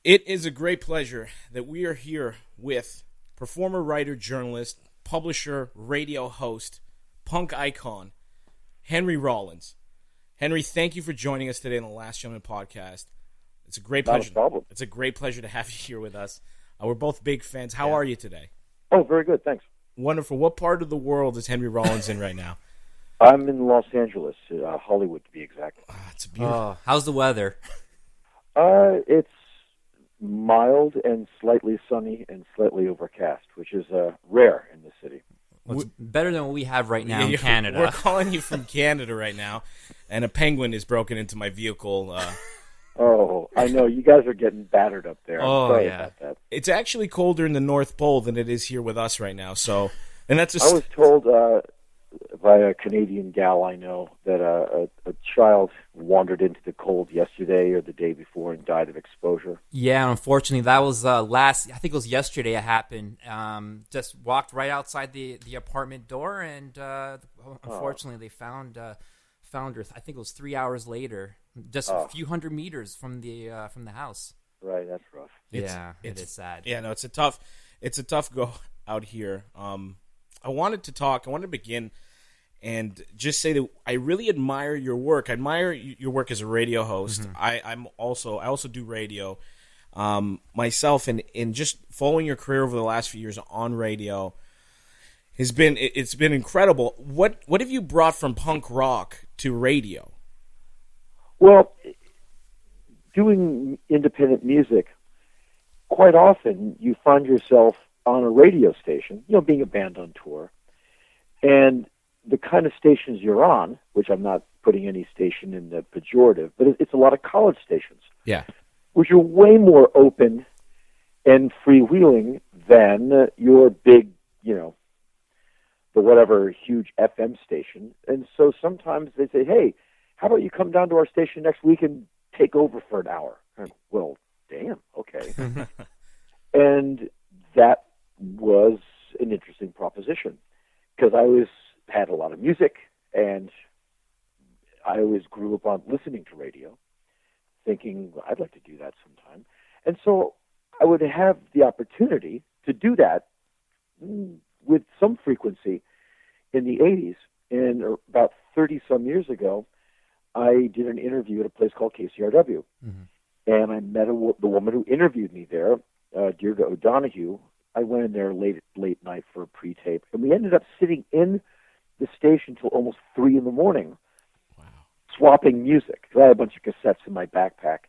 It is a great pleasure that we are here with performer, writer, journalist, publisher, radio host, punk icon, Henry Rollins. Henry, thank you for joining us today on the Last Gentleman podcast. It's a great pleasure. Not a problem. It's a great pleasure to have you here with us. We're both big fans. How are you today? Oh, very good, thanks. Wonderful. What part of the world is Henry Rollins in right now? I'm in Los Angeles, Hollywood to be exact. It's beautiful. How's the weather? It's mild and slightly sunny and slightly overcast, which is rare in the city. Well, it's better than what we have right now in Canada. We're calling you from Canada right now, and a penguin is broken into my vehicle. Oh, I know. You guys are getting battered up there. Oh, sorry yeah. about that. It's actually colder in the North Pole than it is here with us right now. So, and that's I was told by a Canadian gal I know that a child wandered into the cold yesterday or the day before and died of exposure. Yeah, unfortunately, that was I think it was yesterday it happened. Just walked right outside the apartment door, and unfortunately they found her. I think it was 3 hours later, just a few hundred meters from the house. Right, that's rough. It is sad. Yeah, no, it's a tough go out here. I wanted to begin and just say that I really admire your work. I admire your work as a radio host. Mm-hmm. I also do radio myself, and in just following your career over the last few years on radio it's been incredible. What have you brought from punk rock to radio? Well, doing independent music, quite often you find yourself on a radio station, being a band on tour, and the kind of stations you're on, which I'm not putting any station in the pejorative, but it's a lot of college stations. Yeah. Which are way more open and freewheeling than your big, the whatever huge FM station. And so sometimes they say, hey, how about you come down to our station next week and take over for an hour? And, well, damn, okay. And that was an interesting proposition because I always had a lot of music and I always grew up on listening to radio, thinking I'd like to do that sometime. And so I would have the opportunity to do that with some frequency in the 80s. And about 30-some years ago, I did an interview at a place called KCRW. Mm-hmm. And I met the woman who interviewed me there, Deirdre O'Donoghue. I went in there late night for a pre-tape. And we ended up sitting in the station till almost 3 in the morning. Wow. Swapping music. I had a bunch of cassettes in my backpack.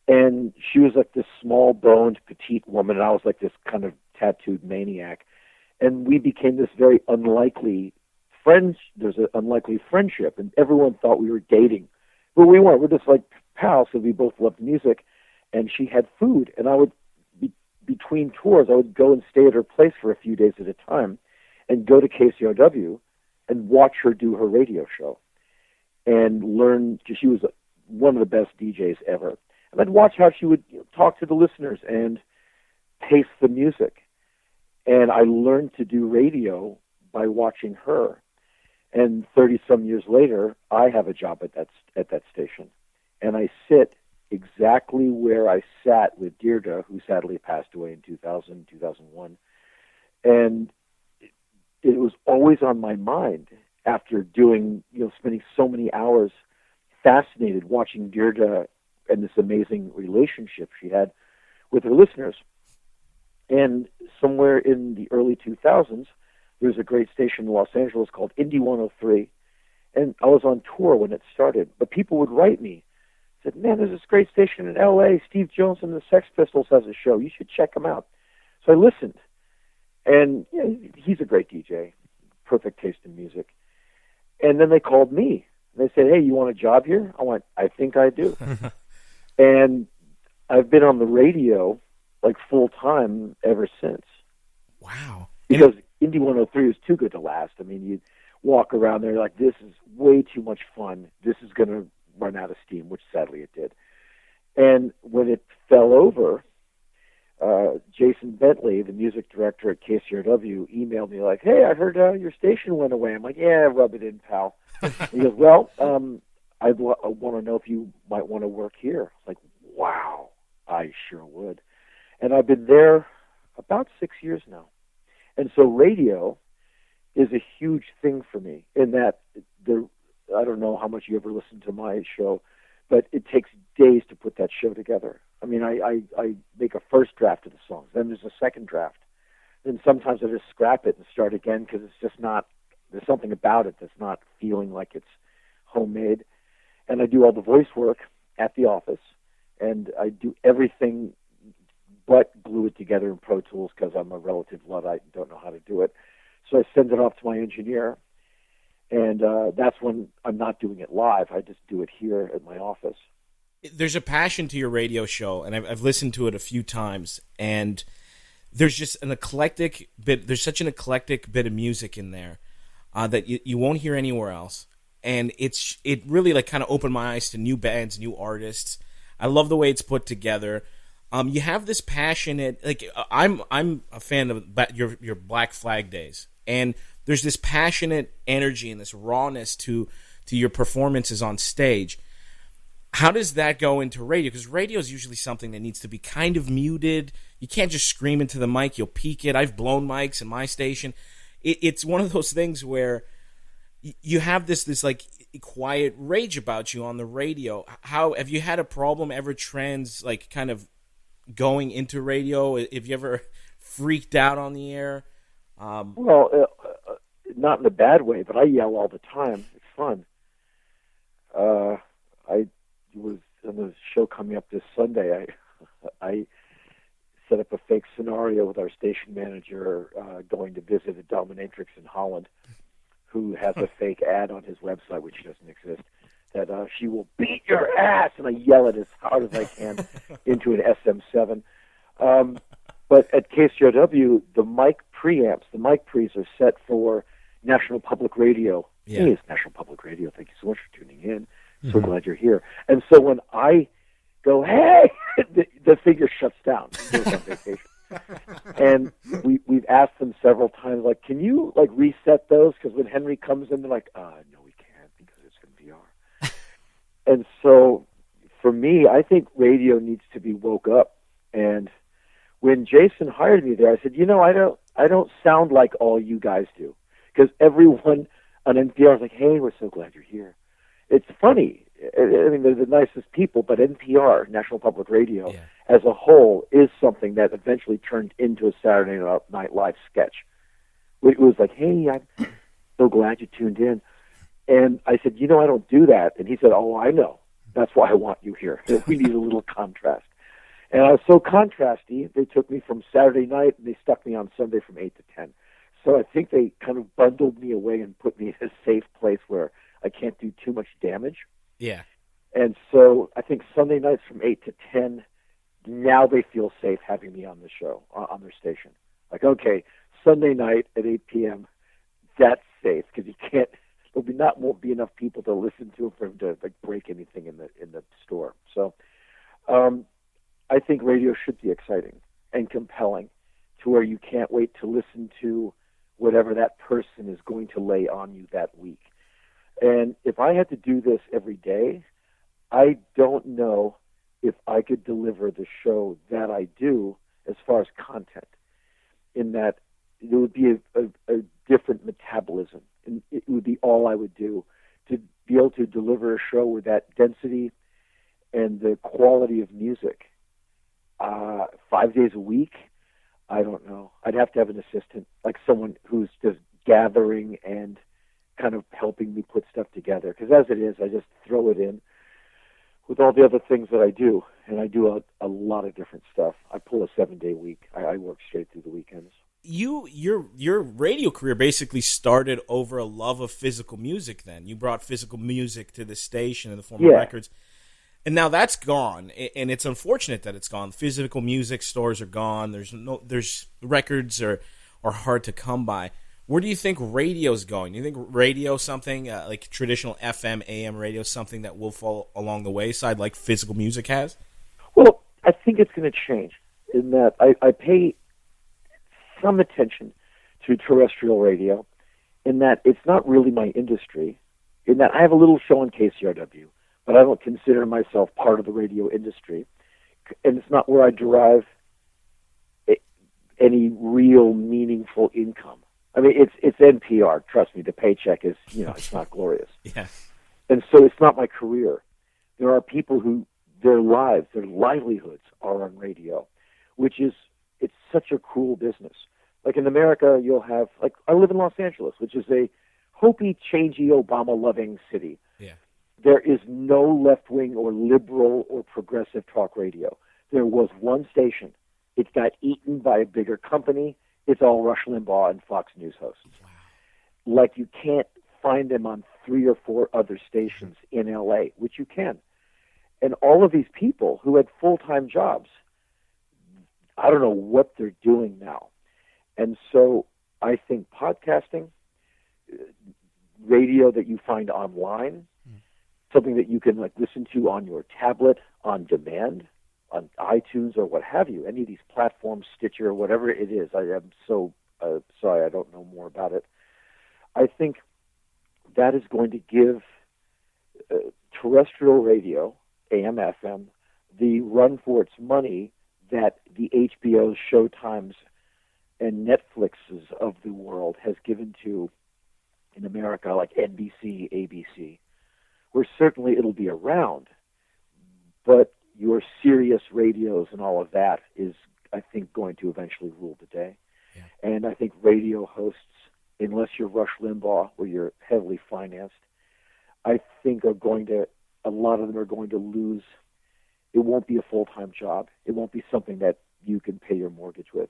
And she was like this small-boned, petite woman, and I was like this kind of tattooed maniac. And we became this very unlikely friends. There's an unlikely friendship, and everyone thought we were dating. But we weren't. We're just like pals, so we both loved music. And she had food, and I would, between tours, I would go and stay at her place for a few days at a time and go to KCRW and watch her do her radio show and learn, because she was one of the best DJs ever. And I'd watch how she would talk to the listeners and taste the music. And I learned to do radio by watching her. And 30-some years later, I have a job at that station. And I sit exactly where I sat with Deirdre, who sadly passed away in 2000, 2001. And it was always on my mind after doing, spending so many hours fascinated watching Deirdre and this amazing relationship she had with her listeners. And somewhere in the early 2000s, there was a great station in Los Angeles called Indie 103. And I was on tour when it started. But people would write me, said, man, there's this great station in L.A. Steve Jones and the Sex Pistols has a show. You should check him out. So I listened. And he's a great DJ, perfect taste in music. And then they called me. They said, hey, you want a job here? I went, I think I do. And I've been on the radio like full time ever since. Wow. Because Indie 103 is too good to last. I mean, you walk around there like, this is way too much fun. This is going to run out of steam, which sadly it did. And when it fell over, Jason Bentley, the music director at KCRW, emailed me like, hey, I heard your station went away. I'm like, yeah, rub it in, pal. He goes, well, I want to know if you might want to work here. I was like, wow, I sure and I've been there about 6 years now. And so radio is a huge thing for me in that I don't know how much you ever listen to my show, but it takes days to put that show together. I mean, I make a first draft of the songs, then there's a second draft. Then sometimes I just scrap it and start again because it's just not, there's something about it that's not feeling like it's homemade. And I do all the voice work at the office, and I do everything but glue it together in Pro Tools because I'm a relative Luddite and don't know how to do it. So I send it off to my engineer, and that's when I'm not doing it live. I just do it here at my office. There's a passion to your radio show, and I've listened to it a few times, and there's just an eclectic bit. There's such an eclectic bit of music in there that you won't hear anywhere else, and it really like kind of opened my eyes to new bands, new artists. I love the way it's put together. You have this passionate, like I'm a fan of your Black Flag days, and there's this passionate energy and this rawness to your performances on stage. How does that go into radio? Because radio is usually something that needs to be kind of muted. You can't just scream into the mic. You'll peak it. I've blown mics in my station. It's one of those things where you have this like quiet rage about you on the radio. How have you had a problem ever like kind of going into radio? Have you ever freaked out on the air? Well, not in a bad way, but I yell all the time. It's fun. I was on the show coming up this Sunday. I set up a fake scenario with our station manager going to visit a dominatrix in Holland who has a fake ad on his website, which doesn't exist, that she will beat your ass, and I yell it as hard as I can into an SM7. But at KCRW, the mic preamps, the mic pre's are set for National Public Radio. Yeah. Hey, it's National Public Radio. Thank you so much for tuning in. So glad you're here. And so when I go, hey, the figure shuts down. It goes on vacation. And we've asked them several times, like, can you like reset those? Because when Henry comes in, they're like, no, we can't because it's in VR. And so for me, I think radio needs to be woke up. And when Jason hired me there, I said, I don't sound like all you guys do, because everyone on NPR is like, hey, we're so glad you're here. It's funny. I mean, they're the nicest people, but NPR, National Public Radio, as a whole, is something that eventually turned into a Saturday Night Live sketch. It was like, hey, I'm so glad you tuned in. And I said, I don't do that. And he said, oh, I know. That's why I want you here. We need a little contrast. And I was so contrasty, they took me from Saturday night and they stuck me on Sunday from 8 to 10. So I think they kind of bundled me away and put me in a safe place where I can't do too much damage. Yeah. And so I think Sunday nights from 8 to 10, now they feel safe having me on the show, on their station. Like, okay, Sunday night at 8 p.m., that's safe because won't be enough people to listen to him for him to like break anything in the store. So I think radio should be exciting and compelling to where you can't wait to listen to whatever that person is going to lay on you that week. And if I had to do this every day, I don't know if I could deliver the show that I do as far as content, in that it would be a different metabolism. And it would be all I would do to be able to deliver a show with that density and the quality of music 5 days a week. I don't know. I'd have to have an assistant, like someone who's just gathering and kind of helping me put stuff together. Because as it is, I just throw it in with all the other things that I do. And I do a lot of different stuff. I pull a 7-day week. I work straight through the weekends. Your radio career basically started over a love of physical music then. You brought physical music to the station in the form of records. And now that's gone, and it's unfortunate that it's gone. Physical music stores are gone. There's records are hard to come by. Where do you think radio's going? Do you think radio, something like traditional FM, AM radio, something that will fall along the wayside like physical music has? Well, I think it's going to change in that I pay some attention to terrestrial radio, in that it's not really my industry, in that I have a little show on KCRW, but I don't consider myself part of the radio industry, and it's not where I derive any real meaningful income. I mean, it's NPR. Trust me, the paycheck is, it's not glorious. Yeah. And so it's not my career. There are people who their lives, their livelihoods are on radio, it's such a cruel business. Like in America, you'll have, like, I live in Los Angeles, which is a hopey, changey, Obama-loving city. Yeah. There is no left-wing or liberal or progressive talk radio. There was one station. It got eaten by a bigger company. It's all Rush Limbaugh and Fox News hosts. Wow. Like, you can't find them on 3 or 4 other stations in L.A., which you can. And all of these people who had full-time jobs, I don't know what they're doing now. And so I think podcasting, radio that you find online, something that you can listen to on your tablet on demand, on iTunes or what have you, any of these platforms, Stitcher, whatever it is. I am so sorry I don't know more about it. I think that is going to give terrestrial radio, AM, FM, the run for its money that the HBOs, Showtimes, and Netflixes of the world has given to, in America, like NBC, ABC, where certainly it'll be around, but your Sirius radios and all of that is, I think, going to eventually rule the day. Yeah. And I think radio hosts, unless you're Rush Limbaugh, where you're heavily financed, I think a lot of them are going to lose. It won't be a full-time job. It won't be something that you can pay your mortgage with.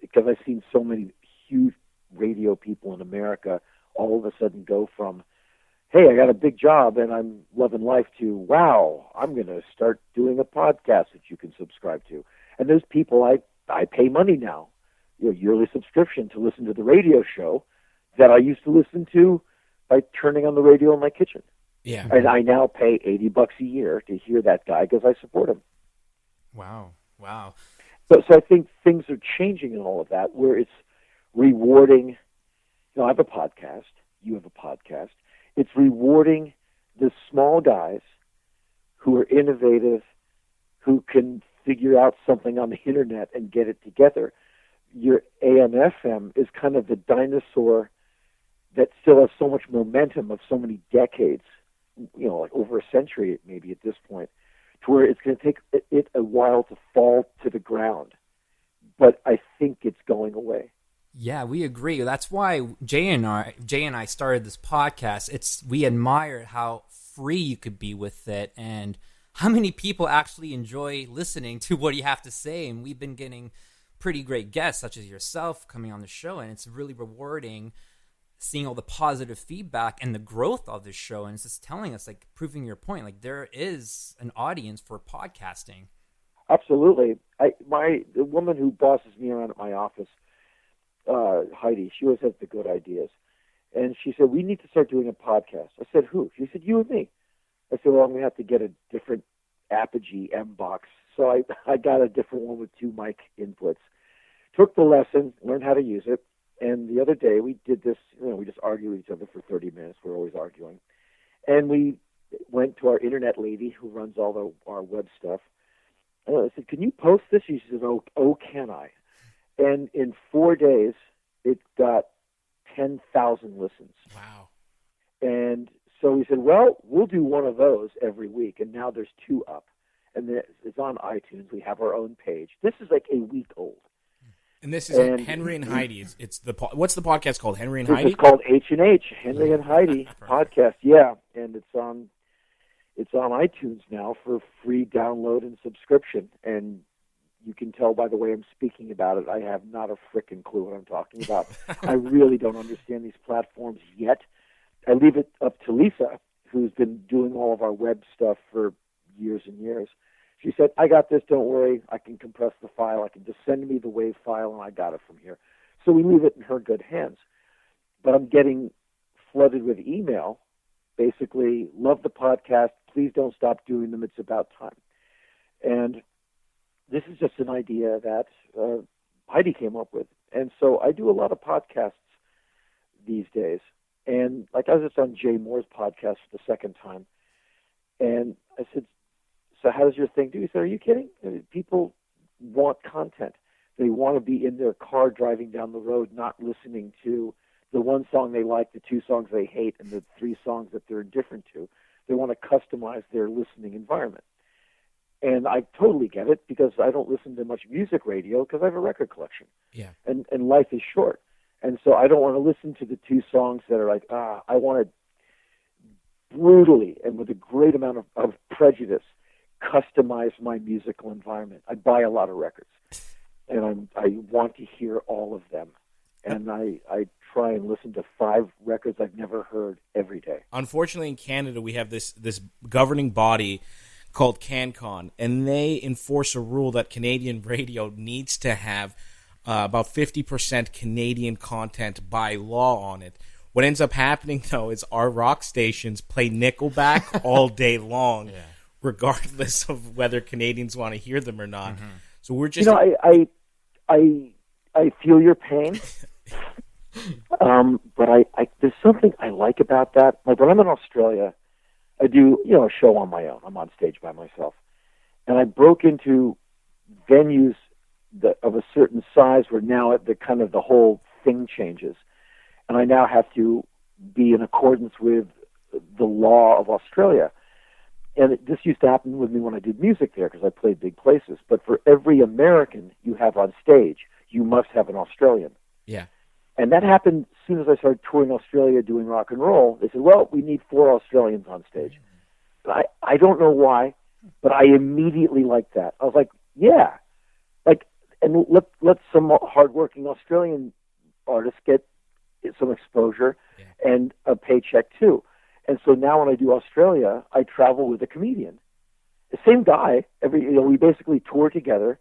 Because I've seen so many huge radio people in America all of a sudden go from, hey, I got a big job and I'm loving life, to, wow, I'm going to start doing a podcast that you can subscribe to. And those people, I pay money now, yearly subscription to listen to the radio show that I used to listen to by turning on the radio in my kitchen. Yeah. And I now pay $80 a year to hear that guy because I support him. Wow. So I think things are changing in all of that, where it's rewarding. I have a podcast. You have a podcast. It's rewarding the small guys who are innovative, who can figure out something on the internet and get it together. Your AM/FM is kind of the dinosaur that still has so much momentum of so many decades, like over a century maybe at this point, to where it's going to take it a while to fall to the ground. But I think it's going away. Yeah, we agree. That's why Jay and I started this podcast. We admire how free you could be with it and how many people actually enjoy listening to what you have to say. And we've been getting pretty great guests, such as yourself, coming on the show. And it's really rewarding seeing all the positive feedback and the growth of the show. And it's just telling us, proving your point, there is an audience for podcasting. Absolutely. The woman who bosses me around at my office, Heidi, she always has the good ideas. And she said, we need to start doing a podcast. I said, who? She said, you and me. I said, well, I'm going to have to get a different Apogee M box. So I got a different one with 2 mic inputs. Took the lesson, learned how to use it. And the other day we did this, we just argue with each other for 30 minutes. We're always arguing. And we went to our internet lady who runs all our web stuff. And I said, can you post this? She said, oh, can I? And in 4 days, it got 10,000 listens. Wow. And so we said, well, we'll do one of those every week. And now there's 2 up. And it's on iTunes. We have our own page. This is like a week old. And this is Henry and Heidi. What's the podcast called? Henry and Heidi? It's called H&H, Henry and Heidi podcast. Yeah, and it's on iTunes now for free download and subscription. And you can tell by the way I'm speaking about it, I have not a frickin' clue what I'm talking about. I really don't understand these platforms yet. I leave it up to Lisa, who's been doing all of our web stuff for years and years. She said, I got this, don't worry. I can compress the file. I can just send me the WAV file, and I got it from here. So we leave it in her good hands. But I'm getting flooded with email, basically, love the podcast. Please don't stop doing them. It's about time. And this is just an idea that Heidi came up with. And so I do a lot of podcasts these days. And I was just on Jay Moore's podcast for the second time. And I said, so how does your thing do? He said, are you kidding? People want content. They want to be in their car driving down the road, not listening to the one song they like, the two songs they hate, and the three songs that they're indifferent to. They want to customize their listening environment. And I totally get it, because I don't listen to much music radio because I have a record collection. Yeah. And life is short. And so I don't want to listen to the two songs that are like, I want to brutally and with a great amount of prejudice customize my musical environment. I buy a lot of records, and I want to hear all of them. And I try and listen to 5 records I've never heard every day. Unfortunately, in Canada, we have this governing body called CanCon, and they enforce a rule that Canadian radio needs to have about 50% Canadian content by law on it. What ends up happening, though, is our rock stations play Nickelback all day long, regardless of whether Canadians want to hear them or not. Mm-hmm. So we're just... I feel your pain, but there's something I like about that. Like when I'm in Australia, I do, a show on my own. I'm on stage by myself. And I broke into venues of a certain size where now the whole thing changes. And I now have to be in accordance with the law of Australia. And this used to happen with me when I did music there because I played big places. But for every American you have on stage, you must have an Australian. Yeah. And that happened as soon as I started touring Australia doing rock and roll. They said, well, we need 4 Australians on stage. But I don't know why, but I immediately liked that. I was like, yeah. And let some hardworking Australian artists get some exposure and a paycheck too. And so now when I do Australia, I travel with a comedian. The same guy. We basically tour together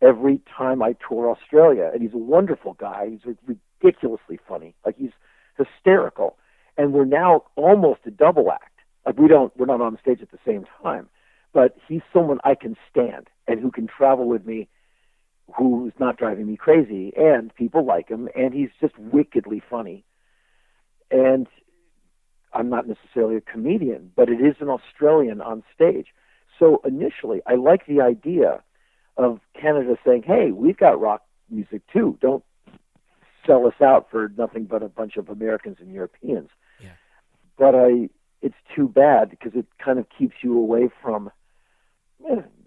every time I tour Australia. And he's a wonderful guy. He's ridiculously funny. Like, he's hysterical. And we're now almost a double act. Like, we're not on stage at the same time. But he's someone I can stand and who can travel with me, who's not driving me crazy. And people like him. And he's just wickedly funny. And I'm not necessarily a comedian, but it is an Australian on stage. So initially, I like the idea of Canada saying, hey, we've got rock music too. Don't sell us out for nothing but a bunch of Americans and Europeans. Yeah. But it's too bad because it kind of keeps you away from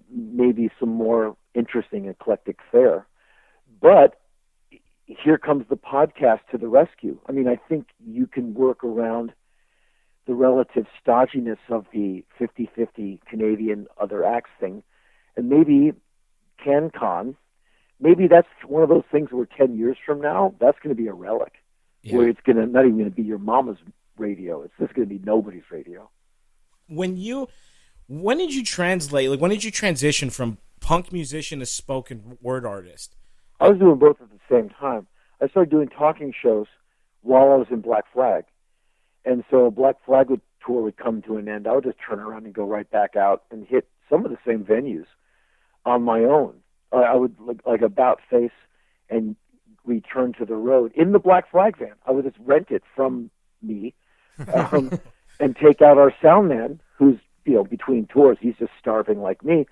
maybe some more interesting eclectic fare. But here comes the podcast to the rescue. I mean, I think you can work around the relative stodginess of the 50-50 Canadian other acts thing. And maybe CanCon, maybe that's one of those things where 10 years from now, that's going to be a relic. Yeah. Where it's not even going to be your mama's radio. It's just going to be nobody's radio. When did you translate, when did you transition from punk musician to spoken word artist? I was doing both at the same time. I started doing talking shows while I was in Black Flag. And so Black Flag tour would come to an end. I would just turn around and go right back out and hit some of the same venues on my own. I would like about face and return to the road in the Black Flag van. I would just rent it from me and take out our sound man who's, between tours. He's just starving like me.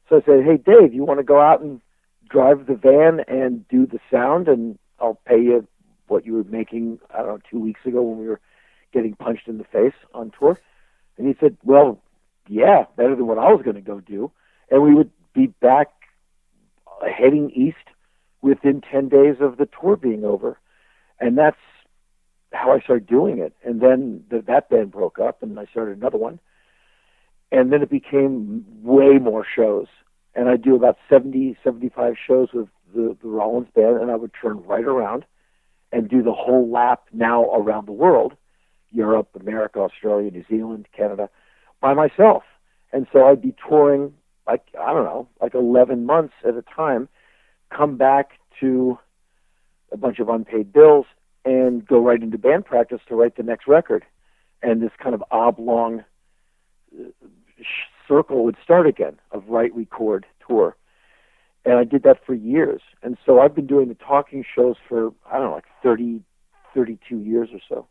So I said, hey, Dave, you want to go out and drive the van and do the sound, and I'll pay you what you were making, 2 weeks ago when we were getting punched in the face on tour. And he said, well, yeah, better than what I was going to go do. And we would be back heading east within 10 days of the tour being over. And that's how I started doing it. And then that band broke up, and I started another one. And then it became way more shows. And I do about 70, 75 shows with the Rollins band, and I would turn right around and do the whole lap now around the world, Europe, America, Australia, New Zealand, Canada, by myself. And so I'd be touring, 11 months at a time, come back to a bunch of unpaid bills, and go right into band practice to write the next record. And this kind of oblong circle would start again of write, record, tour. And I did that for years. And so I've been doing the talking shows for, 30, 32 years or so.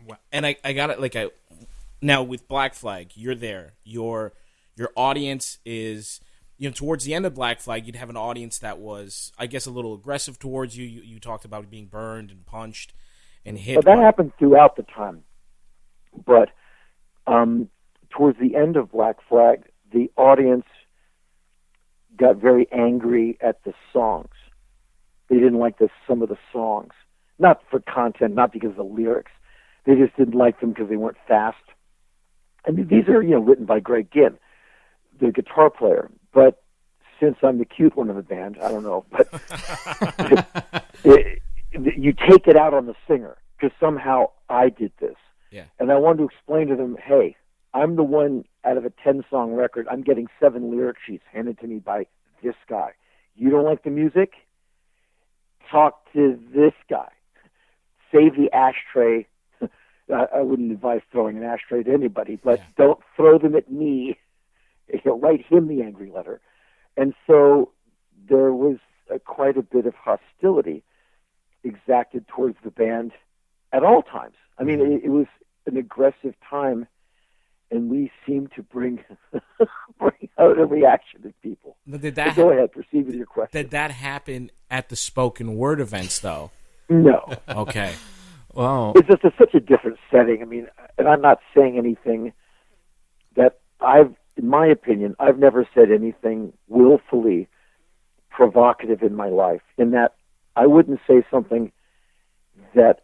Wow. And I got it, now with Black Flag, you're there. Your audience is towards the end of Black Flag, you'd have an audience that was, I guess, a little aggressive towards you. You talked about being burned and punched and hit. But that happened throughout the time. But towards the end of Black Flag, the audience got very angry at the songs. They didn't like some of the songs. Not for content, not because of the lyrics. They just didn't like them because they weren't fast. And these are, written by Greg Ginn, the guitar player. But since I'm the cute one of the band, I don't know, but you take it out on the singer because somehow I did this. Yeah. And I wanted to explain to them, hey, I'm the one out of a 10-song record. I'm getting 7 lyric sheets handed to me by this guy. You don't like the music? Talk to this guy. Save the ashtray. I wouldn't advise throwing an ashtray to anybody, but don't throw them at me. Write him the angry letter. And so there was quite a bit of hostility exacted towards the band at all times. I mean, it was an aggressive time, and we seemed to bring out a reaction in people. Go ahead, proceed with your question. Did that happen at the spoken word events, though? No. Okay. Wow. It's just such a different setting. I mean, and I'm not saying anything that in my opinion, I've never said anything willfully provocative in my life, in that I wouldn't say something that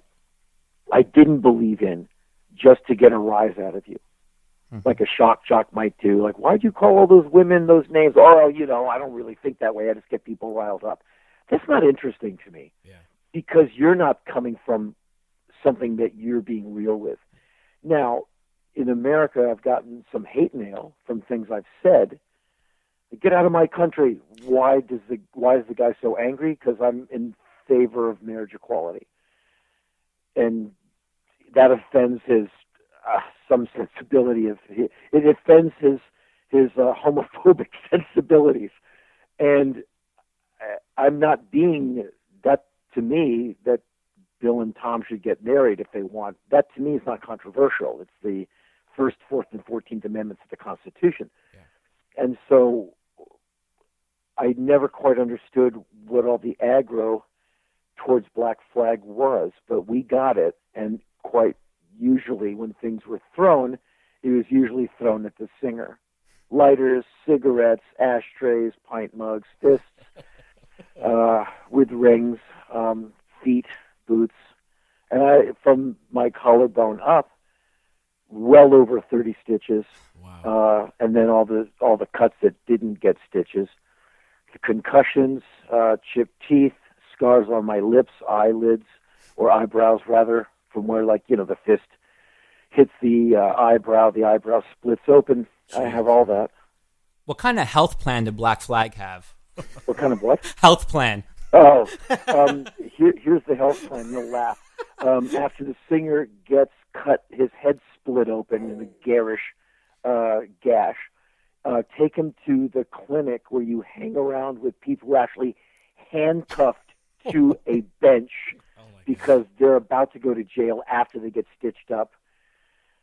I didn't believe in just to get a rise out of you. Like a shock jock might do. Like, why'd you call all those women those names? Oh, I don't really think that way. I just get people riled up. That's not interesting to me. Yeah. Because you're not coming from something that you're being real with. Now, in America, I've gotten some hate mail from things I've said. Get out of my country. Why is the guy so angry? Because I'm in favor of marriage equality. And that offends his some sensibility of it offends his homophobic sensibilities, and I'm not being that. To me, that Bill and Tom should get married if they want. That to me is not controversial. It's the First, Fourth, and 14th Amendments of the Constitution, and so I never quite understood what all the aggro towards Black Flag was, but we got it, and quite usually when things were thrown, it was usually thrown at the singer. Lighters, cigarettes, ashtrays, pint mugs, fists, with rings, feet, boots. And from my collarbone up, well over 30 stitches. Wow. And then all the cuts that didn't get stitches. The concussions, chipped teeth, scars on my lips, eyelids, or eyebrows rather, from where the fist hits the eyebrow splits open. I have all that. What kind of health plan did Black Flag have? What kind of what? Health plan. Oh, here's the health plan. You'll laugh. After the singer gets cut, his head split open in a garish gash, take him to the clinic where you hang around with people who are actually handcuffed to a bench because they're about to go to jail after they get stitched up.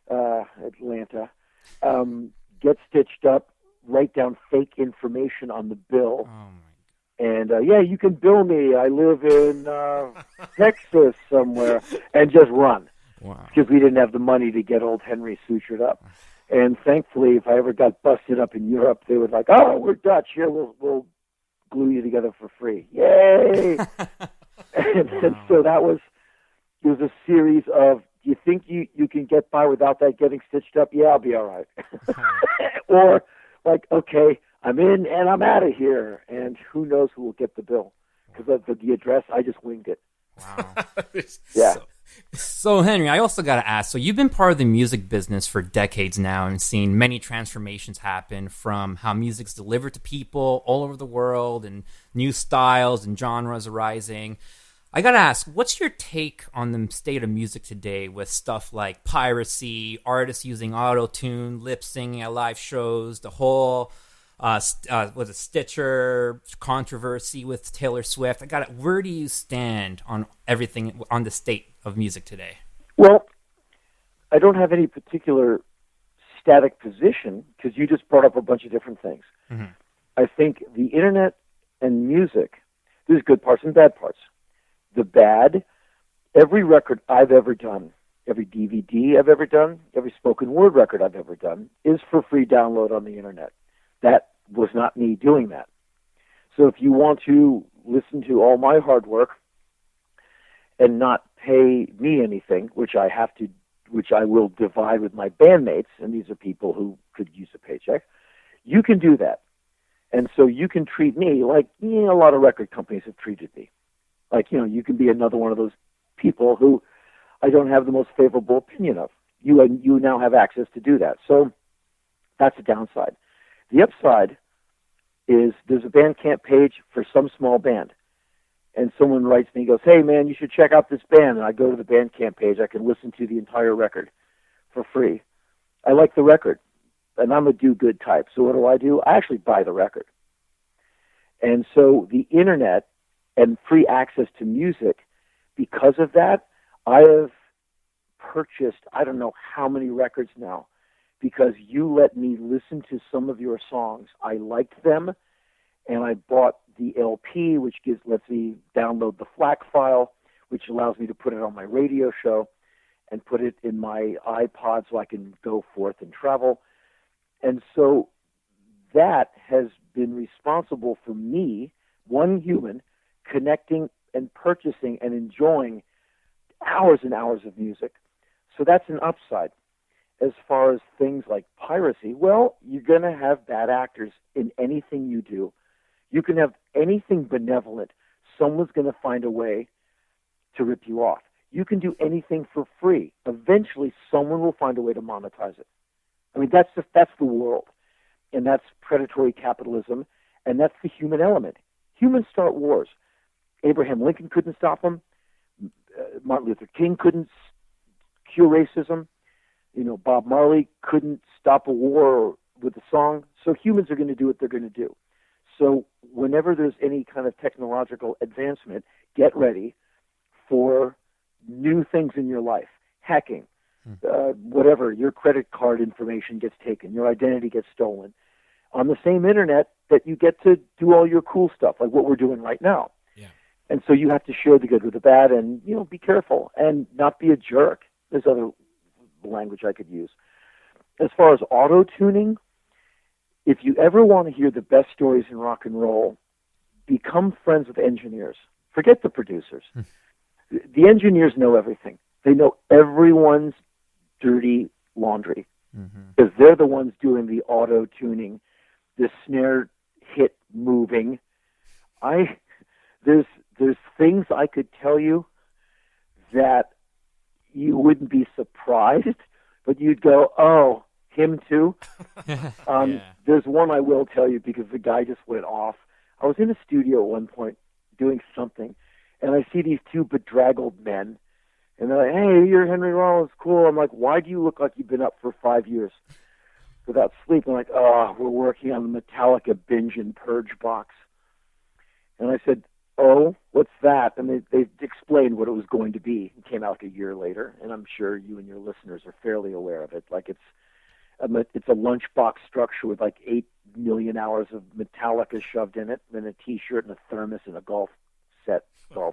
Atlanta. Get stitched up, write down fake information on the bill. Oh my. And, you can bill me. I live in Texas somewhere. And just run. Wow. Because we didn't have the money to get old Henry sutured up. And thankfully, if I ever got busted up in Europe, they would we're Dutch. Here, we'll glue you together for free. Yay! and so it was a series of, do you think you can get by without that getting stitched up? Yeah, I'll be all right. Or, okay, I'm in and I'm out of here. And who knows who will get the bill. Because of the address, I just winged it. Wow. Yeah. So, Henry, I also got to ask, so you've been part of the music business for decades now and seen many transformations happen from how music's delivered to people all over the world and new styles and genres arising. I got to ask, what's your take on the state of music today with stuff like piracy, artists using auto-tune, lip-singing at live shows, the whole Stitcher controversy with Taylor Swift? Where do you stand on everything, on the state of music today? Well, I don't have any particular static position because you just brought up a bunch of different things. Mm-hmm. I think the internet and music, there's good parts and bad parts. The bad, every record I've ever done, every DVD I've ever done, every spoken word record I've ever done is for free download on the internet. That was not me doing that. So if you want to listen to all my hard work and not pay me anything, which I will divide with my bandmates, and these are people who could use a paycheck, you can do that. And so you can treat me like a lot of record companies have treated me. Like, you can be another one of those people who I don't have the most favorable opinion of. You now have access to do that. So that's a downside. The upside is there's a Bandcamp page for some small band. And someone writes me and goes, hey, man, you should check out this band. And I go to the Bandcamp page. I can listen to the entire record for free. I like the record, and I'm a do-good type. So what do? I actually buy the record. And so the internet and free access to music, because of that, I have purchased I don't know how many records now because you let me listen to some of your songs. I liked them, and I bought the LP, which lets me download the FLAC file, which allows me to put it on my radio show and put it in my iPod so I can go forth and travel. And so that has been responsible for me, one human, connecting and purchasing and enjoying hours and hours of music. So that's an upside. As far as things like piracy, well, you're going to have bad actors in anything you do. You can have anything benevolent. Someone's going to find a way to rip you off. You can do anything for free. Eventually, someone will find a way to monetize it. I mean, that's the world. And that's predatory capitalism, and that's the human element. Humans start wars. Abraham Lincoln couldn't stop them. Martin Luther King couldn't cure racism. Bob Marley couldn't stop a war with a song. So humans are going to do what they're going to do. So whenever there's any kind of technological advancement, get ready for new things in your life. Hacking, whatever, your credit card information gets taken, your identity gets stolen. On the same internet that you get to do all your cool stuff, like what we're doing right now. Yeah. And so you have to share the good with the bad and, be careful and not be a jerk. There's other language I could use. As far as auto-tuning, if you ever want to hear the best stories in rock and roll, become friends with engineers. Forget the producers. The engineers know everything. They know everyone's dirty laundry because they're the ones doing the auto-tuning, the snare hit moving. There's things I could tell you that you wouldn't be surprised, but you'd go, oh, him too? There's one I will tell you because the guy just went off. I was in a studio at one point doing something, and I see these two bedraggled men, and they're like, hey, you're Henry Rollins, cool. I'm like, why do you look like you've been up for 5 years without sleep? I'm like, oh, we're working on the Metallica Binge and Purge box. And I said, oh, what's that? And they explained what it was going to be. It came out like a year later, and I'm sure you and your listeners are fairly aware of it. Like it's a lunchbox structure with like 8 million hours of Metallica shoved in it, and then a T-shirt and a thermos and a golf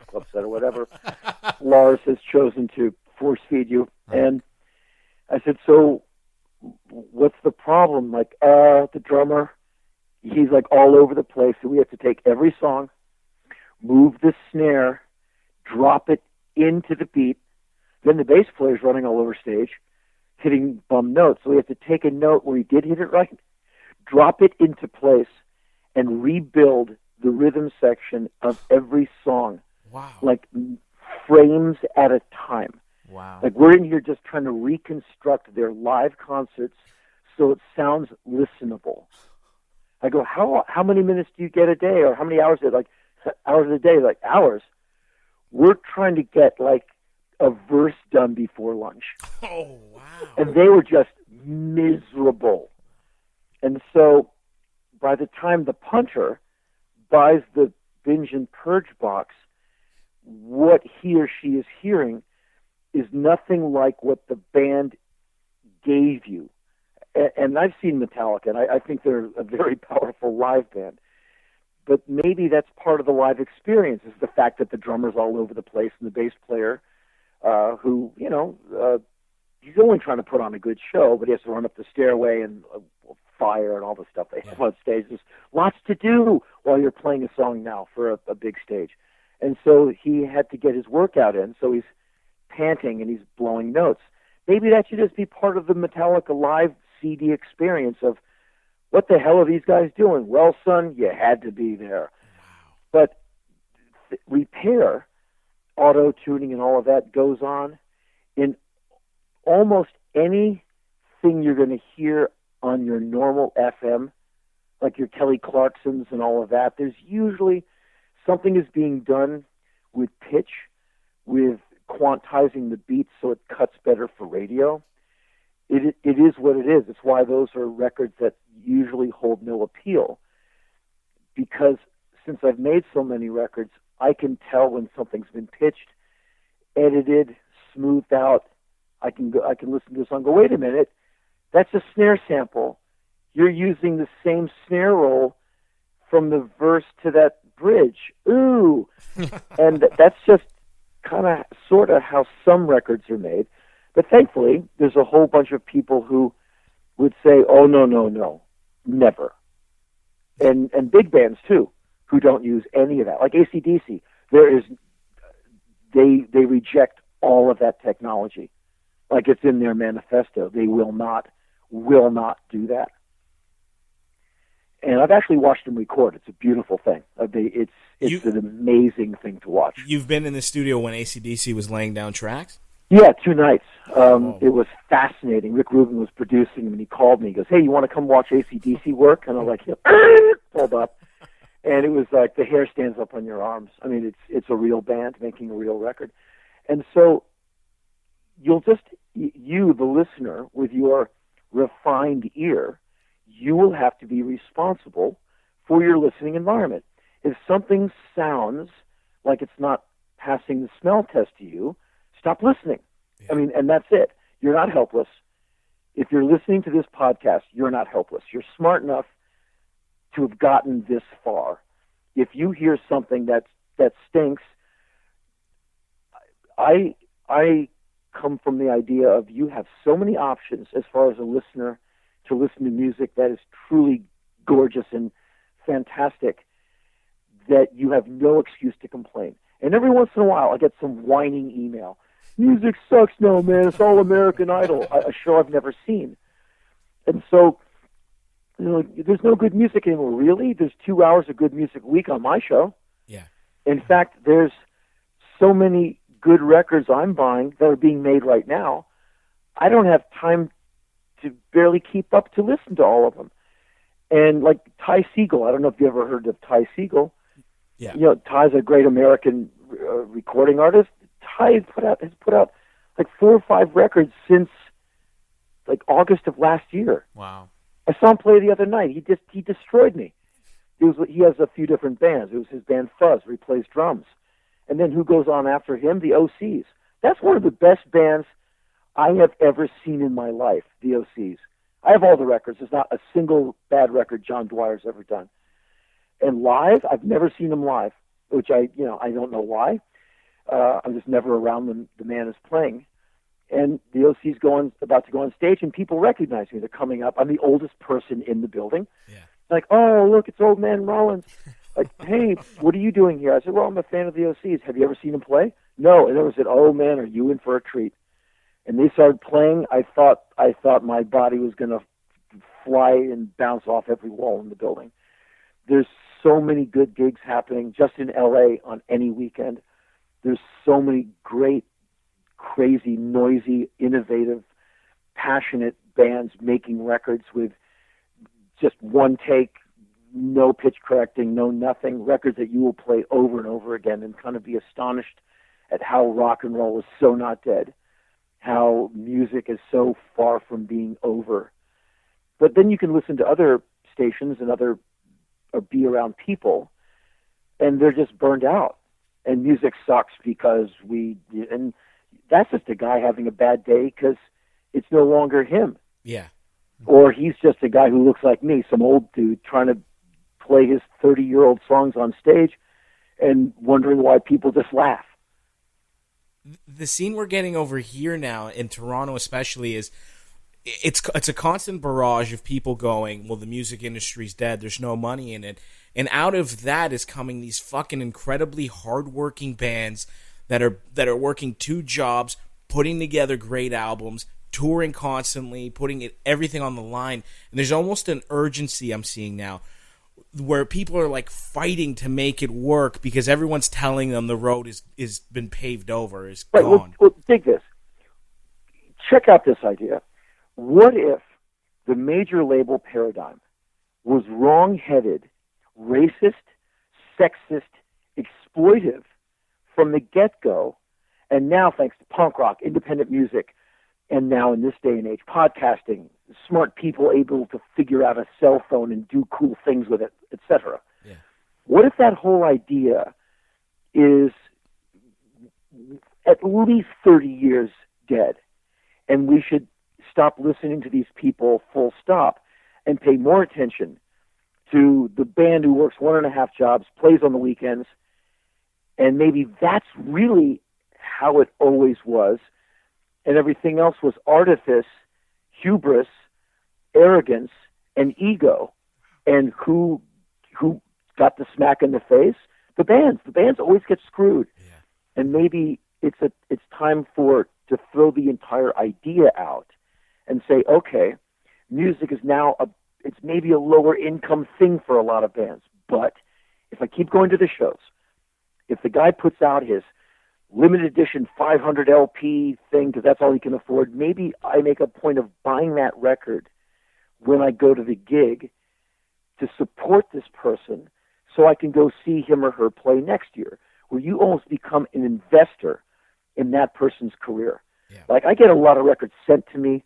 club set or whatever Lars has chosen to force feed you. And I said, so what's the problem? Like, the drummer, he's like all over the place, so we have to take every song, move the snare, drop it into the beat. Then the bass player's running all over stage, hitting bum notes. So we have to take a note where he did hit it right, drop it into place, and rebuild the rhythm section of every song. Wow. Like frames at a time. Wow. Like we're in here just trying to reconstruct their live concerts so it sounds listenable. I go, how many minutes do you get a day, or how many hours? Like hours a day, like hours. We're trying to get like a verse done before lunch. Oh wow! And they were just miserable. And so, by the time the punter buys the Binge and Purge box, what he or she is hearing is nothing like what the band gave you. and I've seen Metallica, and I think they're a very powerful live band. But maybe that's part of the live experience, is the fact that the drummer's all over the place and the bass player, who, he's only trying to put on a good show, but he has to run up the stairway and fire and all the stuff they have on stage. There's lots to do while you're playing a song now for a big stage. And so he had to get his workout in, so he's panting and he's blowing notes. Maybe that should just be part of the Metallica live CD experience of, what the hell are these guys doing? Well, son, you had to be there. Wow. But repair, auto-tuning and all of that goes on in almost anything you're going to hear on your normal FM, like your Kelly Clarksons and all of that. There's usually something is being done with pitch, with quantizing the beats so it cuts better for radio. It is what it is. It's why those are records that usually hold no appeal. Because since I've made so many records, I can tell when something's been pitched, edited, smoothed out. I can listen to a song and go, wait a minute, that's a snare sample. You're using the same snare roll from the verse to that bridge. Ooh. And that's just kind of sort of how some records are made. But thankfully, there's a whole bunch of people who would say, oh, no, never. And big bands, too, who don't use any of that. Like AC/DC, they reject all of that technology. Like it's in their manifesto. They will not do that. And I've actually watched them record. It's a beautiful thing. It's an amazing thing to watch. You've been in the studio when AC/DC was laying down tracks? Yeah, 2 nights. It was fascinating. Rick Rubin was producing him, and he called me. He goes, hey, you want to come watch AC/DC work? And I was like, pulled up. And it was like the hair stands up on your arms. I mean, it's a real band making a real record. And so you, the listener, with your refined ear, you will have to be responsible for your listening environment. If something sounds like it's not passing the smell test to you, stop listening. Yeah. I mean, and that's it. You're not helpless. If you're listening to this podcast, you're not helpless. You're smart enough to have gotten this far. If you hear something that stinks, I come from the idea of you have so many options as far as a listener to listen to music that is truly gorgeous and fantastic that you have no excuse to complain. And every once in a while, I get some whining email. Music sucks now, man. It's all American Idol, a show I've never seen. And so, there's no good music anymore. Really? There's 2 hours of good music a week on my show. Yeah. In fact, there's so many good records I'm buying that are being made right now. I don't have time to barely keep up to listen to all of them. And like Ty Segall, I don't know if you ever heard of Ty Segall. Yeah. Ty's a great American recording artist. Ty has put out like 4 or 5 records since like August of last year. Wow. I saw him play the other night. He destroyed me. He has a few different bands. It was his band Fuzz, where he plays drums. And then who goes on after him? The OCs. That's one of the best bands I have ever seen in my life, the OCs. I have all the records. There's not a single bad record John Dwyer's ever done. And live, I've never seen him live, which I don't know why. I'm just never around when the man is playing. And the OC's about to go on stage, and people recognize me. They're coming up. I'm the oldest person in the building. Yeah. Like, oh, look, it's old man Rollins. Like, hey, what are you doing here? I said, well, I'm a fan of the OCs. Have you ever seen him play? No. And then I said, oh, man, are you in for a treat? And they started playing. I thought my body was going to fly and bounce off every wall in the building. There's so many good gigs happening just in L.A. on any weekend. There's so many great, crazy, noisy, innovative, passionate bands making records with just one take, no pitch correcting, no nothing, records that you will play over and over again and kind of be astonished at how rock and roll is so not dead, how music is so far from being over. But then you can listen to other stations and or be around people, and they're just burned out. And music sucks because and that's just a guy having a bad day because it's no longer him. Yeah. or he's just a guy who looks like me, some old dude trying to play his 30-year-old songs on stage and wondering why people just laugh. The scene we're getting over here now in Toronto especially is it's a constant barrage of people going, well, the music industry's dead, there's no money in it. And out of that is coming these fucking incredibly hardworking bands that are working 2 jobs, putting together great albums, touring constantly, putting everything on the line. And there's almost an urgency I'm seeing now where people are like fighting to make it work because everyone's telling them the road is been paved over, is right, gone. Well, dig this. Check out this idea. What if the major label paradigm was wrong-headed, racist, sexist, exploitive from the get-go, and now, thanks to punk rock, independent music, and now in this day and age, podcasting, smart people able to figure out a cell phone and do cool things with it, etc. Yeah. What if that whole idea is at least 30 years dead, and we should stop listening to these people full stop and pay more attention to the band who works 1.5 jobs, plays on the weekends, and maybe that's really how it always was, and everything else was artifice, hubris, arrogance, and ego. And who got the smack in the face? The bands. The bands always get screwed. Yeah. And maybe it's time to throw the entire idea out and say, okay, music is now it's maybe a lower income thing for a lot of bands. But if I keep going to the shows, if the guy puts out his limited edition 500 LP thing because that's all he can afford, maybe I make a point of buying that record when I go to the gig to support this person so I can go see him or her play next year, where you almost become an investor in that person's career. Yeah. Like, I get a lot of records sent to me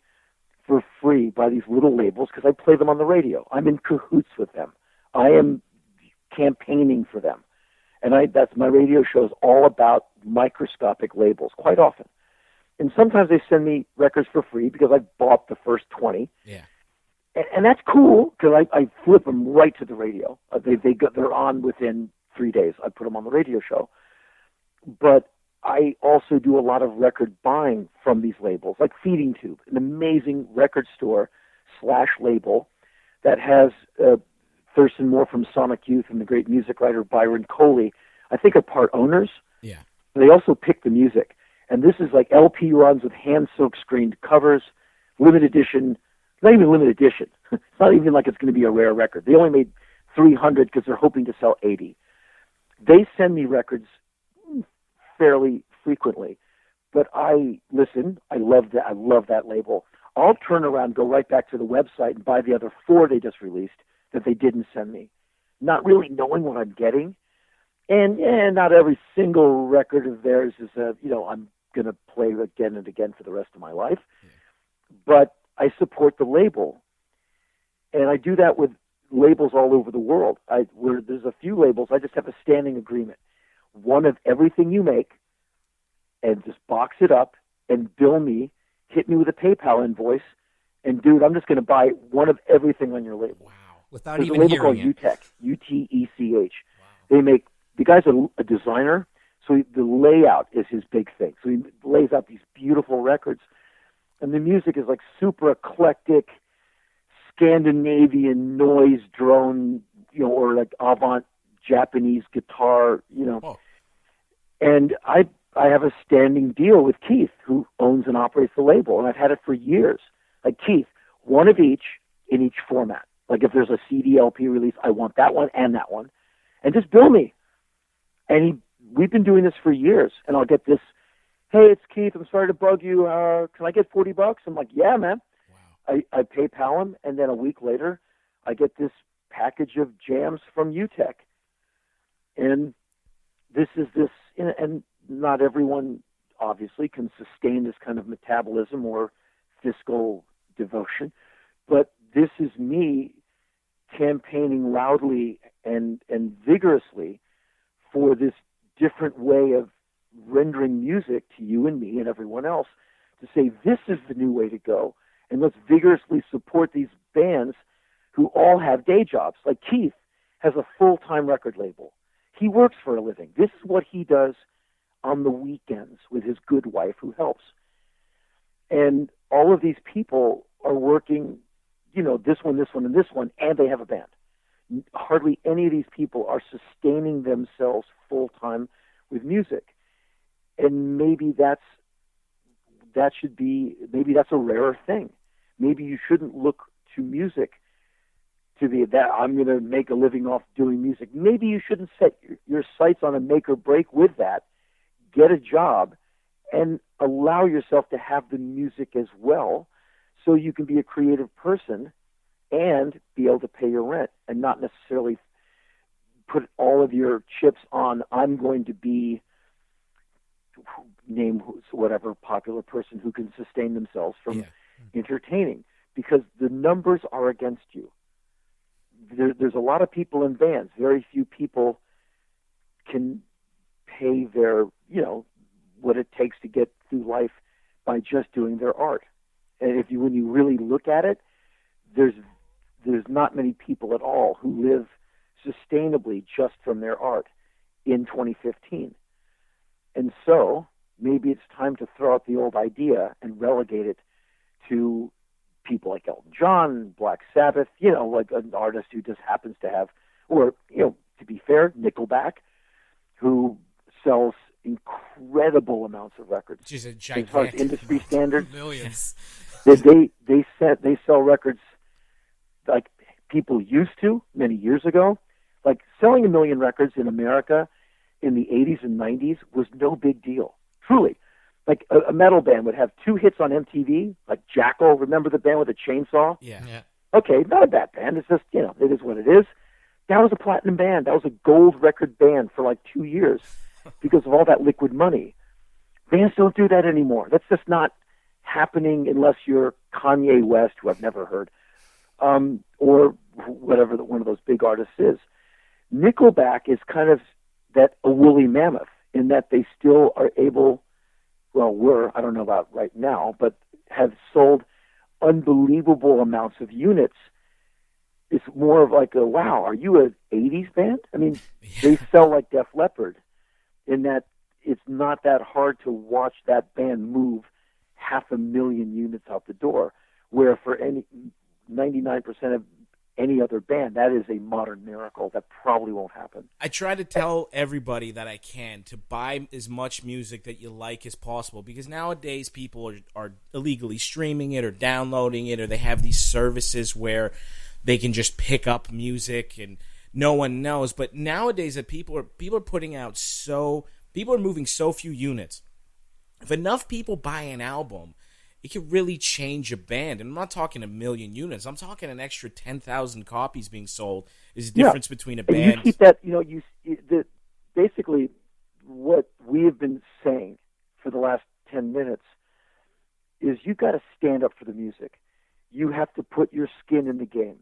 for free by these little labels because I play them on the radio. I'm in cahoots with them. I am campaigning for them. And that's my radio show is all about microscopic labels quite often. And sometimes they send me records for free because I bought the first 20. Yeah. And that's cool because I flip them right to the radio. They're on within 3 days. I put them on the radio show. But I also do a lot of record buying from these labels, like Feeding Tube, an amazing record store / label that has Thurston Moore from Sonic Youth and the great music writer Byron Coley, I think, are part owners. Yeah. They also pick the music. And this is like LP runs with hand silk screened covers, limited edition, not even limited edition. It's not even like it's going to be a rare record. They only made 300 because they're hoping to sell 80. They send me records fairly frequently. But I listen, I love that label. I'll turn around, go right back to the website and buy the other 4 they just released that they didn't send me, not really knowing what I'm getting. And not every single record of theirs is I'm going to play again and again for the rest of my life. Yeah. But I support the label. And I do that with labels all over the world. Where there's a few labels, I just have a standing agreement. One of everything you make, and just box it up and bill me, hit me with a PayPal invoice, and dude, I'm just going to buy one of everything on your label. Wow. Without There's even a label hearing called it. UTECH, UTECH. Wow. The guy's a designer, so the layout is his big thing. So he lays out these beautiful records, and the music is like super eclectic, Scandinavian noise drone, or like avant Japanese guitar, Oh. And I have a standing deal with Keith, who owns and operates the label, and I've had it for years. Like, Keith, one of each in each format. Like, if there's a CD LP release, I want that one and that one, and just bill me. And we've been doing this for years, and I'll get this, hey, it's Keith, I'm sorry to bug you, can I get $40? I'm like, yeah, man. Wow. I PayPal him, and then a week later, I get this package of jams from UTECH. And this is and not everyone, obviously, can sustain this kind of metabolism or fiscal devotion, but this is me campaigning loudly and vigorously for this different way of rendering music to you and me and everyone else, to say this is the new way to go. And let's vigorously support these bands who all have day jobs. Like Keith has a full-time record label. He works for a living. This is what he does on the weekends with his good wife who helps. And all of these people are working, this one, and this one, and they have a band. Hardly any of these people are sustaining themselves full-time with music. And maybe that's a rarer thing. Maybe you shouldn't look to music to be that I'm going to make a living off doing music. Maybe you shouldn't set your sights on a make or break with that. Get a job and allow yourself to have the music as well, so you can be a creative person and be able to pay your rent and not necessarily put all of your chips on, I'm going to be, name whatever popular person who can sustain themselves from entertaining, because the numbers are against you. There's a lot of people in bands. Very few people can pay their, what it takes to get through life by just doing their art. And when you really look at it, there's not many people at all who live sustainably just from their art in 2015. And so maybe it's time to throw out the old idea and relegate it to people like Elton John, Black Sabbath, like an artist who just happens to have, or, to be fair, Nickelback, who sells incredible amounts of records. She's a as gigantic. far as industry standards. Millions. They sell records like people used to many years ago. Like selling 1 million records in America in the 80s and 90s was no big deal. Truly. Like a metal band would have 2 hits on MTV, like Jackal. Remember the band with the chainsaw? Yeah. Okay, not a bad band. It's just, it is what it is. That was a platinum band. That was a gold record band for like 2 years because of all that liquid money. Bands don't do that anymore. That's just not happening unless you're Kanye West, who I've never heard, or whatever one of those big artists is. Nickelback is kind of a woolly mammoth in that they still are able, I don't know about right now, but have sold unbelievable amounts of units. It's more of like wow, are you an 80s band? I mean, they sell like Def Leppard in that it's not that hard to watch that band move 500,000 units out the door, where for 99% of any other band, that is a modern miracle that probably won't happen. I try to tell everybody that I can to buy as much music that you like as possible, because nowadays people are illegally streaming it or downloading it, or they have these services where they can just pick up music and no one knows. But nowadays that people are putting out people are moving so few units. If enough people buy an album, it could really change a band. And I'm not talking 1 million units. I'm talking an extra 10,000 copies being sold is the difference between a band. And you keep that, basically what we have been saying for the last 10 minutes is you got to stand up for the music. You have to put your skin in the game.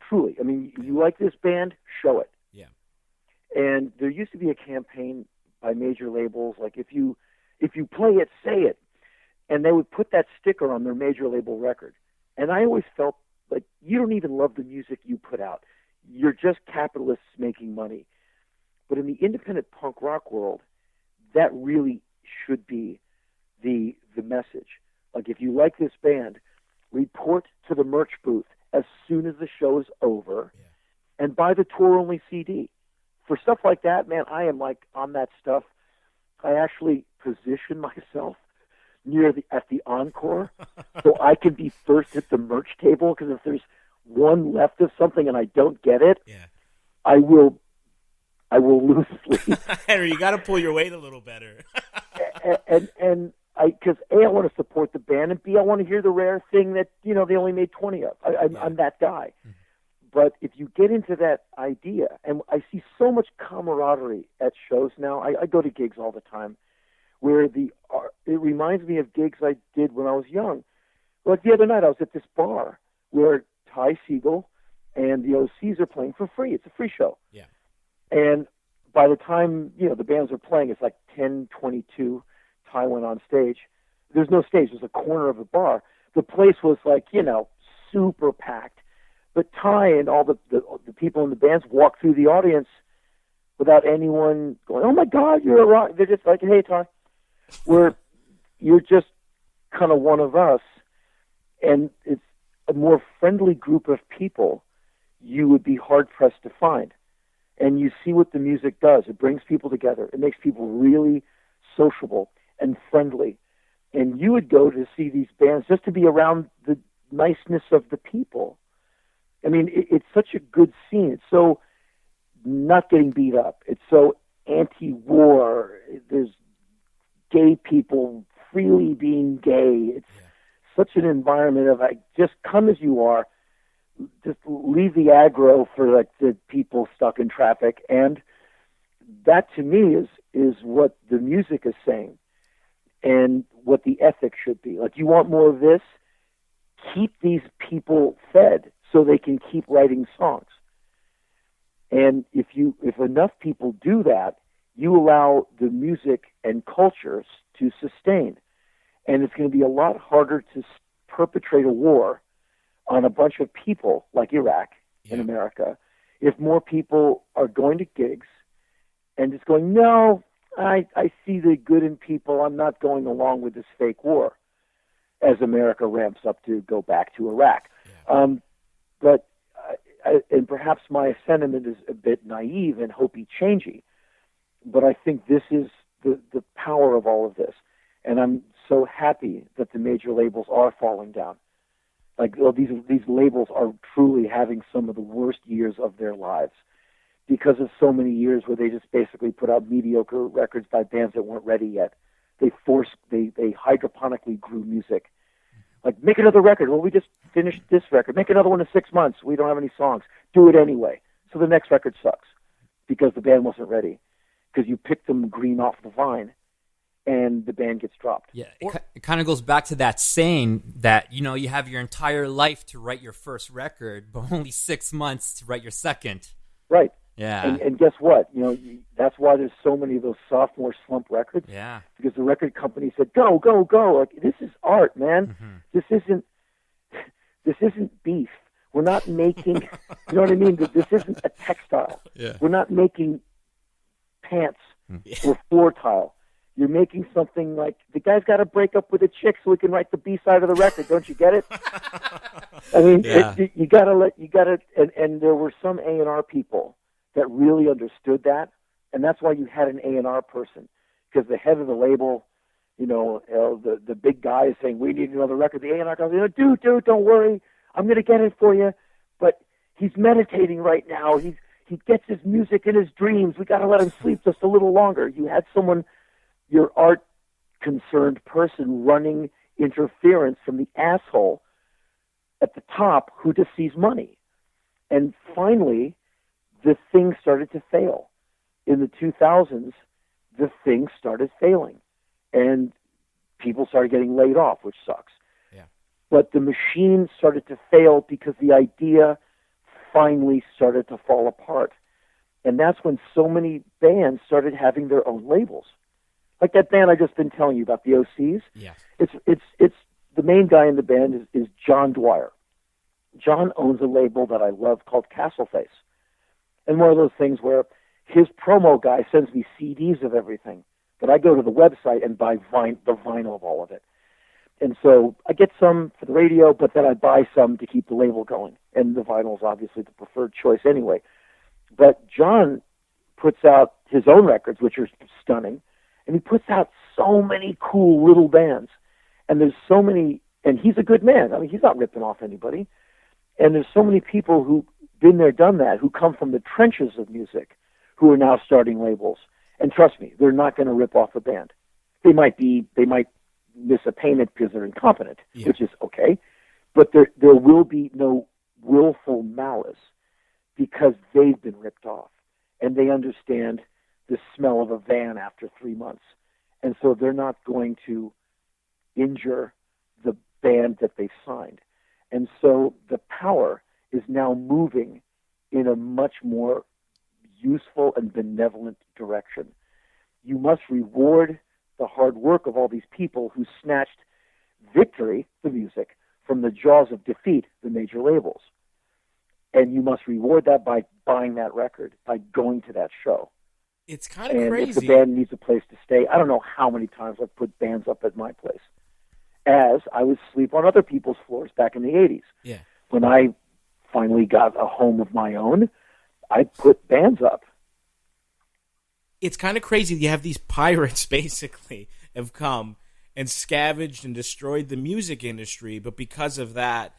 Truly. I mean, you like this band, show it. Yeah. And there used to be a campaign by major labels, like if you play it, say it. And they would put that sticker on their major label record. And I always felt like you don't even love the music you put out. You're just capitalists making money. But in the independent punk rock world, that really should be the message. Like if you like this band, report to the merch booth as soon as the show is over and buy the tour-only CD. For stuff like that, man, I am like on that stuff. I actually position myself at the encore so I can be first at the merch table, because if there's one left of something and I don't get it, I will lose sleep. Henry, you got to pull your weight a little better. and because A, I want to support the band, and B, I want to hear the rare thing that they only made 20 of. I'm that guy. Mm-hmm. But if you get into that idea, and I see so much camaraderie at shows now. I go to gigs all the time, where it reminds me of gigs I did when I was young. Like the other night, I was at this bar where Ty Segall and the OCs are playing for free. It's a free show. Yeah. And by the time the bands are playing, it's like 10:22. Ty went on stage. There's no stage. There's a corner of the bar. the place was like, super packed. But Ty and all the people in the bands walked through the audience without anyone going, "Oh my God, you're a rock." They're just like, "Hey, Ty, you're just kind of one of us," and it's a more friendly group of people you would be hard pressed to find. And you see what the music does. It brings people together. It makes people really sociable and friendly. And you would go to see these bands just to be around the niceness of the people. I mean, it's such a good scene. It's so not getting beat up. It's so anti-war. There's gay people freely being gay. It's such an environment of like, just come as you are. Just leave the aggro for like the people stuck in traffic. And that to me is what the music is saying and what the ethic should be. Like, you want more of this? Keep these people fed so they can keep writing songs. And if enough people do that, you allow the music and cultures to sustain. And it's going to be a lot harder to perpetrate a war on a bunch of people like Iraq in America if more people are going to gigs and just going, "No, I see the good in people. I'm not going along with this fake war," as America ramps up to go back to Iraq. But and perhaps my sentiment is a bit naive and hopey-changey, but I think this is the power of all of this. And I'm so happy that the major labels are falling down. Like, these labels are truly having some of the worst years of their lives because of so many years where they just basically put out mediocre records by bands that weren't ready yet. They hydroponically grew music. Like, make another record. Well, we just finished this record. Make another one in 6 months. We don't have any songs. Do it anyway. So the next record sucks because the band wasn't ready, because you picked them green off the vine, and the band gets dropped. Yeah, it kind of goes back to that saying that, you have your entire life to write your first record, but only 6 months to write your second. Right. Yeah. And guess what? That's why there's so many of those sophomore slump records. Yeah. Because the record company said, "Go, go, go. Like, this is art, man. Mm-hmm. This isn't beef. We're not making, you know what I mean? This isn't a textile. Yeah. We're not making pants or floor tile. You're making something like, the guy's got to break up with a chick so we can write the B side of the record. Don't you get it?" I mean, you gotta, and there were some A&R people that really understood that, and that's why you had an A&R person, because the head of the label, the big guy is saying, "We need another record." The A&R goes, "Dude, don't worry, I'm going to get it for you." But he's meditating right now. He gets his music in his dreams. We got to let him sleep just a little longer. You had someone, your art-concerned person, running interference from the asshole at the top who just sees money. And finally, the thing started to fail. In the 2000s, the thing started failing. And people started getting laid off, which sucks. Yeah. But the machine started to fail because the idea finally started to fall apart. And that's when so many bands started having their own labels. Like that band I just been telling you about, the OCs. Yeah. It's the main guy in the band is John Dwyer. John owns a label that I love called Castleface. And one of those things where his promo guy sends me CDs of everything, but I go to the website and buy the vinyl of all of it. And so I get some for the radio, but then I buy some to keep the label going. And the vinyl is obviously the preferred choice anyway. But John puts out his own records, which are stunning, and he puts out so many cool little bands. And there's so many, and he's a good man. I mean, he's not ripping off anybody. And there's so many people who've been there, done that, who come from the trenches of music, who are now starting labels. And trust me, they're not going to rip off a band. They might miss a payment because they're incompetent, which is okay. But there will be no willful malice because they've been ripped off. And they understand the smell of a van after 3 months. And so they're not going to injure the band that they signed. And so the power is now moving in a much more useful and benevolent direction. You must reward the hard work of all these people who snatched victory, the music, from the jaws of defeat, the major labels. And you must reward that by buying that record, by going to that show. It's kind of and crazy. If the band needs a place to stay, I don't know how many times I've put bands up at my place, as I would sleep on other people's floors back in the 80s. Yeah. When I finally got a home of my own, I put bands up. It's kind of crazy. You have these pirates basically have come and scavenged and destroyed the music industry, but because of that,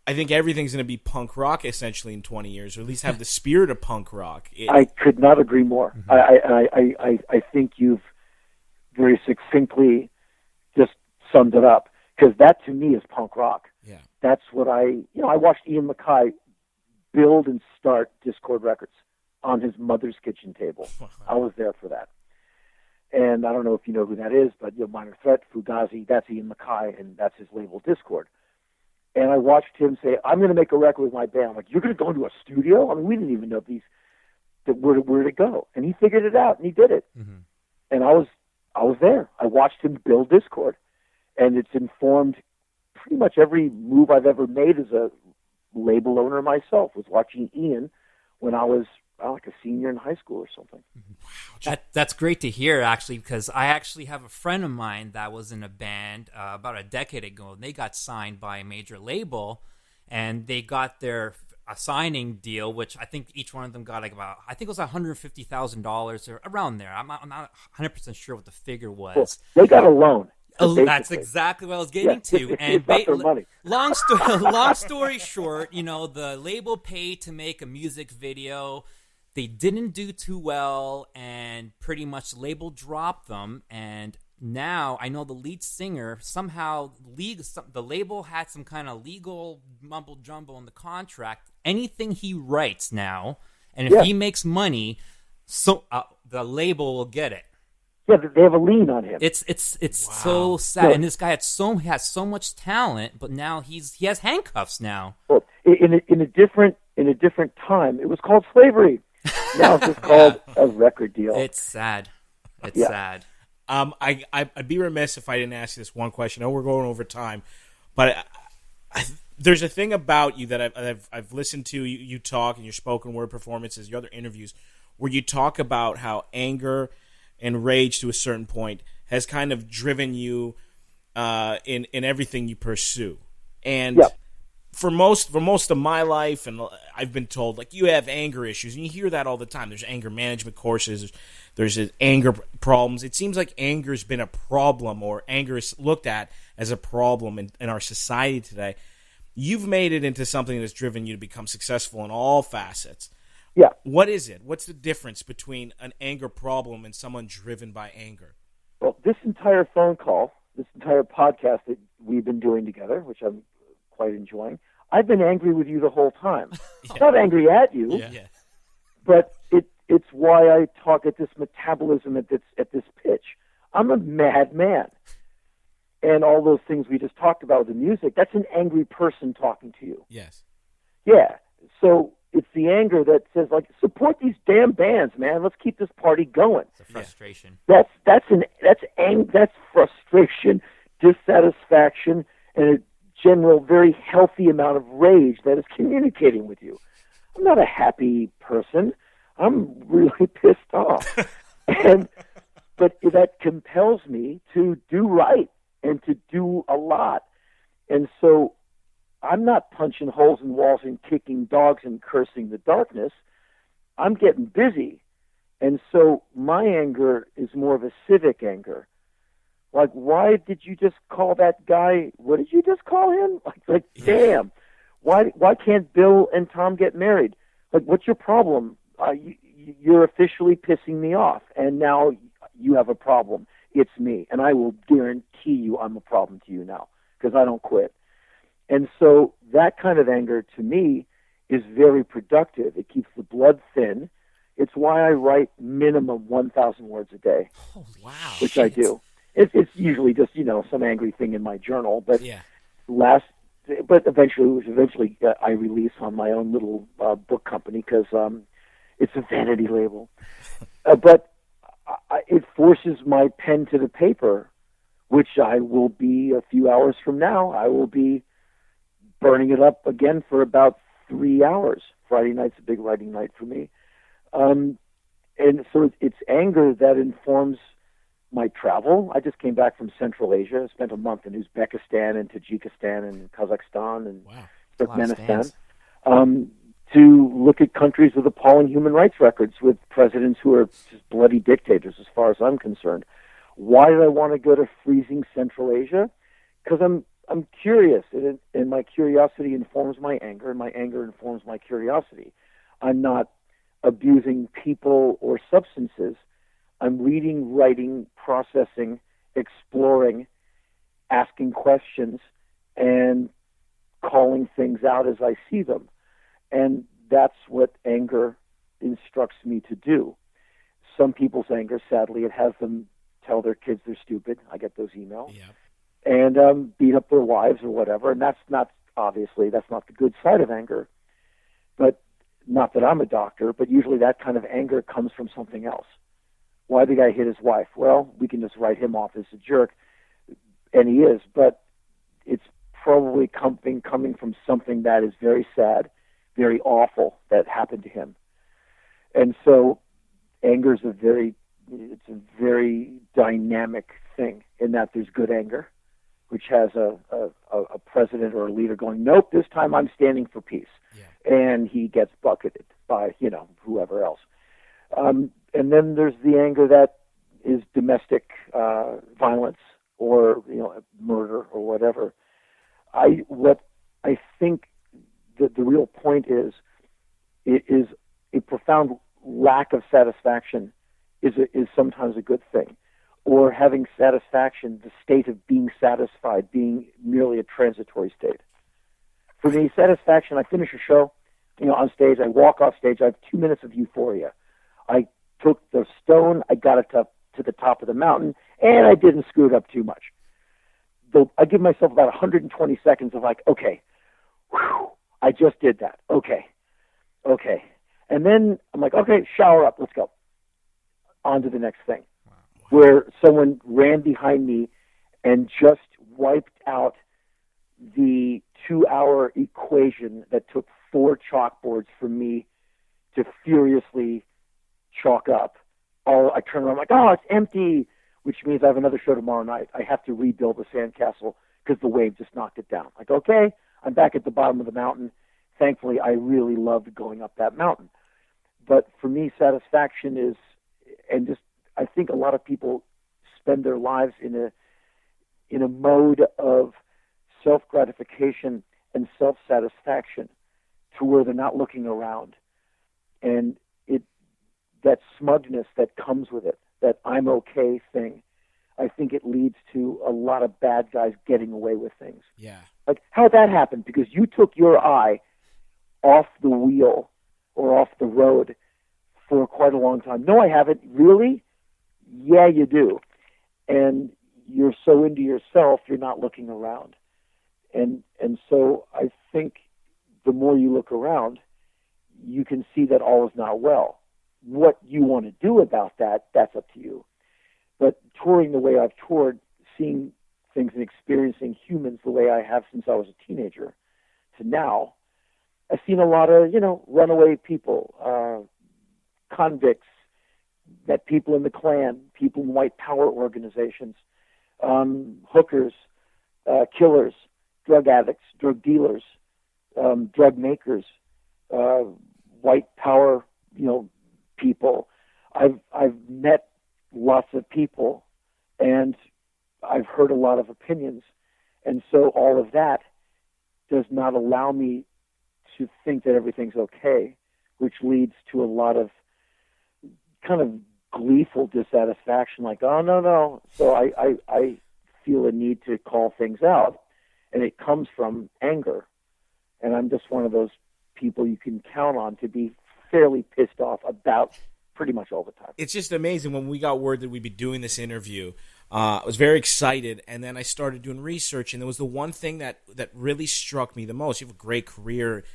I think everything's going to be punk rock essentially in 20 years, or at least have the spirit of punk rock. I could not agree more. Mm-hmm. I think you've very succinctly just summed it up, because that to me is punk rock. Yeah. That's what I watched Ian MacKaye build and start Discord Records on his mother's kitchen table. I was there for that. And I don't know if you know who that is, but Minor Threat, Fugazi, that's Ian MacKaye, and that's his label Discord. And I watched him say, I'm going to make a record with my band. I'm like, you're going to go into a studio? I mean, we didn't even know where to go. And he figured it out, and he did it. Mm-hmm. And I was there. I watched him build Discord. And it's informed pretty much every move I've ever made as a label owner myself, was watching Ian when I was like a senior in high school or something. Wow. That's great to hear, actually, because I actually have a friend of mine that was in a band about a decade ago, and they got signed by a major label, and they got their signing deal, which I think each one of them got about, I think it was $150,000 or around there. I'm not 100% sure what the figure was. Cool. They got a loan. That's exactly what I was getting to. And money. long story short, the label paid to make a music video. They didn't do too well, and pretty much the label dropped them. And now I know the lead singer somehow the label had some kind of legal mumble jumble in the contract. Anything he writes now, and if he makes money, so the label will get it. Yeah, they have a lien on him. It's so sad, and this guy has so much talent, but now he has handcuffs now. Well, in a different time, it was called slavery. Now it's just called a record deal. It's sad. It's sad. I'd be remiss if I didn't ask you this one question. I know we're going over time, but there's a thing about you that I've listened to you talk in your spoken word performances, your other interviews, where you talk about how anger and rage to a certain point has kind of driven you in everything you pursue. And for most of my life, and I've been told, like, you have anger issues, and you hear that all the time. There's anger management courses, there's anger problems. It seems like anger's been a problem, or anger is looked at as a problem in our society today. You've made it into something that's driven you to become successful in all facets. Yeah. What is it? What's the difference between an anger problem and someone driven by anger? Well, this entire phone call, this entire podcast that we've been doing together, which I'm quite enjoying, I've been angry with you the whole time. Not angry at you, but it's why I talk at this metabolism at this pitch. I'm a mad man. And all those things we just talked about with the music, that's an angry person talking to you. Yes. Yeah. So it's the anger that says, like, support these damn bands, man. Let's keep this party going. It's a frustration. That's frustration, dissatisfaction, and a general very healthy amount of rage that is communicating with you. I'm not a happy person. I'm really pissed off. But that compels me to do right and to do a lot. And so I'm not punching holes in walls and kicking dogs and cursing the darkness. I'm getting busy. And so my anger is more of a civic anger. Like, why did you just call that guy, what did you just call him? Like damn. Why can't Bill and Tom get married? Like, what's your problem? You're officially pissing me off, and now you have a problem. It's me, and I will guarantee you I'm a problem to you now, because I don't quit. And so that kind of anger, to me, is very productive. It keeps the blood thin. It's why I write minimum 1,000 words a day. Oh, wow. Which I do. It's usually just, some angry thing in my journal, but eventually I release on my own little book company, because it's a vanity label. But it forces my pen to the paper, which I will be a few hours from now. I will be burning it up again for about 3 hours. Friday night's a big writing night for me. And so it's anger that informs my travel. I just came back from Central Asia. I spent a month in Uzbekistan and Tajikistan and Kazakhstan and Turkmenistan to look at countries with appalling human rights records with presidents who are just bloody dictators as far as I'm concerned. Why did I want to go to freezing Central Asia? Because I'm curious, and my curiosity informs my anger, and my anger informs my curiosity. I'm not abusing people or substances. I'm reading, writing, processing, exploring, asking questions, and calling things out as I see them. And that's what anger instructs me to do. Some people's anger, sadly, it has them tell their kids they're stupid. I get those emails. Yeah. And beat up their wives or whatever. And that's not the good side of anger. But not that I'm a doctor, but usually that kind of anger comes from something else. Why the guy hit his wife? Well, we can just write him off as a jerk, and he is, but it's probably coming from something that is very sad, very awful that happened to him. And so anger is a very dynamic thing in that there's good anger, which has a president or a leader going, nope, this time I'm standing for peace. Yeah. And he gets bucketed by, whoever else. And then there's the anger that is domestic violence or, murder or whatever. What I think that the real point is a profound lack of satisfaction is sometimes a good thing. Or having satisfaction, the state of being satisfied, being merely a transitory state. For me, satisfaction, I finish a show, on stage, I walk off stage, I have 2 minutes of euphoria. I took the stone, I got it to the top of the mountain, and I didn't screw it up too much. I give myself about 120 seconds of like, okay, whew, I just did that. Okay. And then I'm like, okay, shower up, let's go. On to the next thing. Wow. Where someone ran behind me and just wiped out the 2-hour equation that took 4 chalkboards for me to furiously chalk up. I turn around, I'm like, oh, it's empty, which means I have another show tomorrow night. I have to rebuild the sandcastle because the wave just knocked it down. Like, okay, I'm back at the bottom of the mountain. Thankfully, I really loved going up that mountain. But for me, satisfaction is, and just, I think a lot of people spend their lives in a mode of self-gratification and self-satisfaction to where they're not looking around. And that smugness that comes with it, that I'm okay thing, I think it leads to a lot of bad guys getting away with things. Yeah. Like, how'd that happen? Because you took your eye off the wheel or off the road for quite a long time. No, I haven't. Really? Yeah, you do. And you're so into yourself, you're not looking around. And so I think the more you look around, you can see that all is not well. What you want to do about that, that's up to you. But touring the way I've toured, seeing things and experiencing humans the way I have since I was a teenager to now, I've seen a lot of, runaway people, convicts, met people in the Klan, people in white power organizations, hookers, killers, drug addicts, drug dealers, drug makers, white power, people. I've met lots of people, and I've heard a lot of opinions, and so all of that does not allow me to think that everything's okay, which leads to a lot of kind of gleeful dissatisfaction, like, oh, no. So I feel a need to call things out, and it comes from anger, and I'm just one of those people you can count on to be fairly pissed off about pretty much all the time. It's just amazing. When we got word that we'd be doing this interview, I was very excited, and then I started doing research, and there was the one thing that really struck me the most. You have a great career,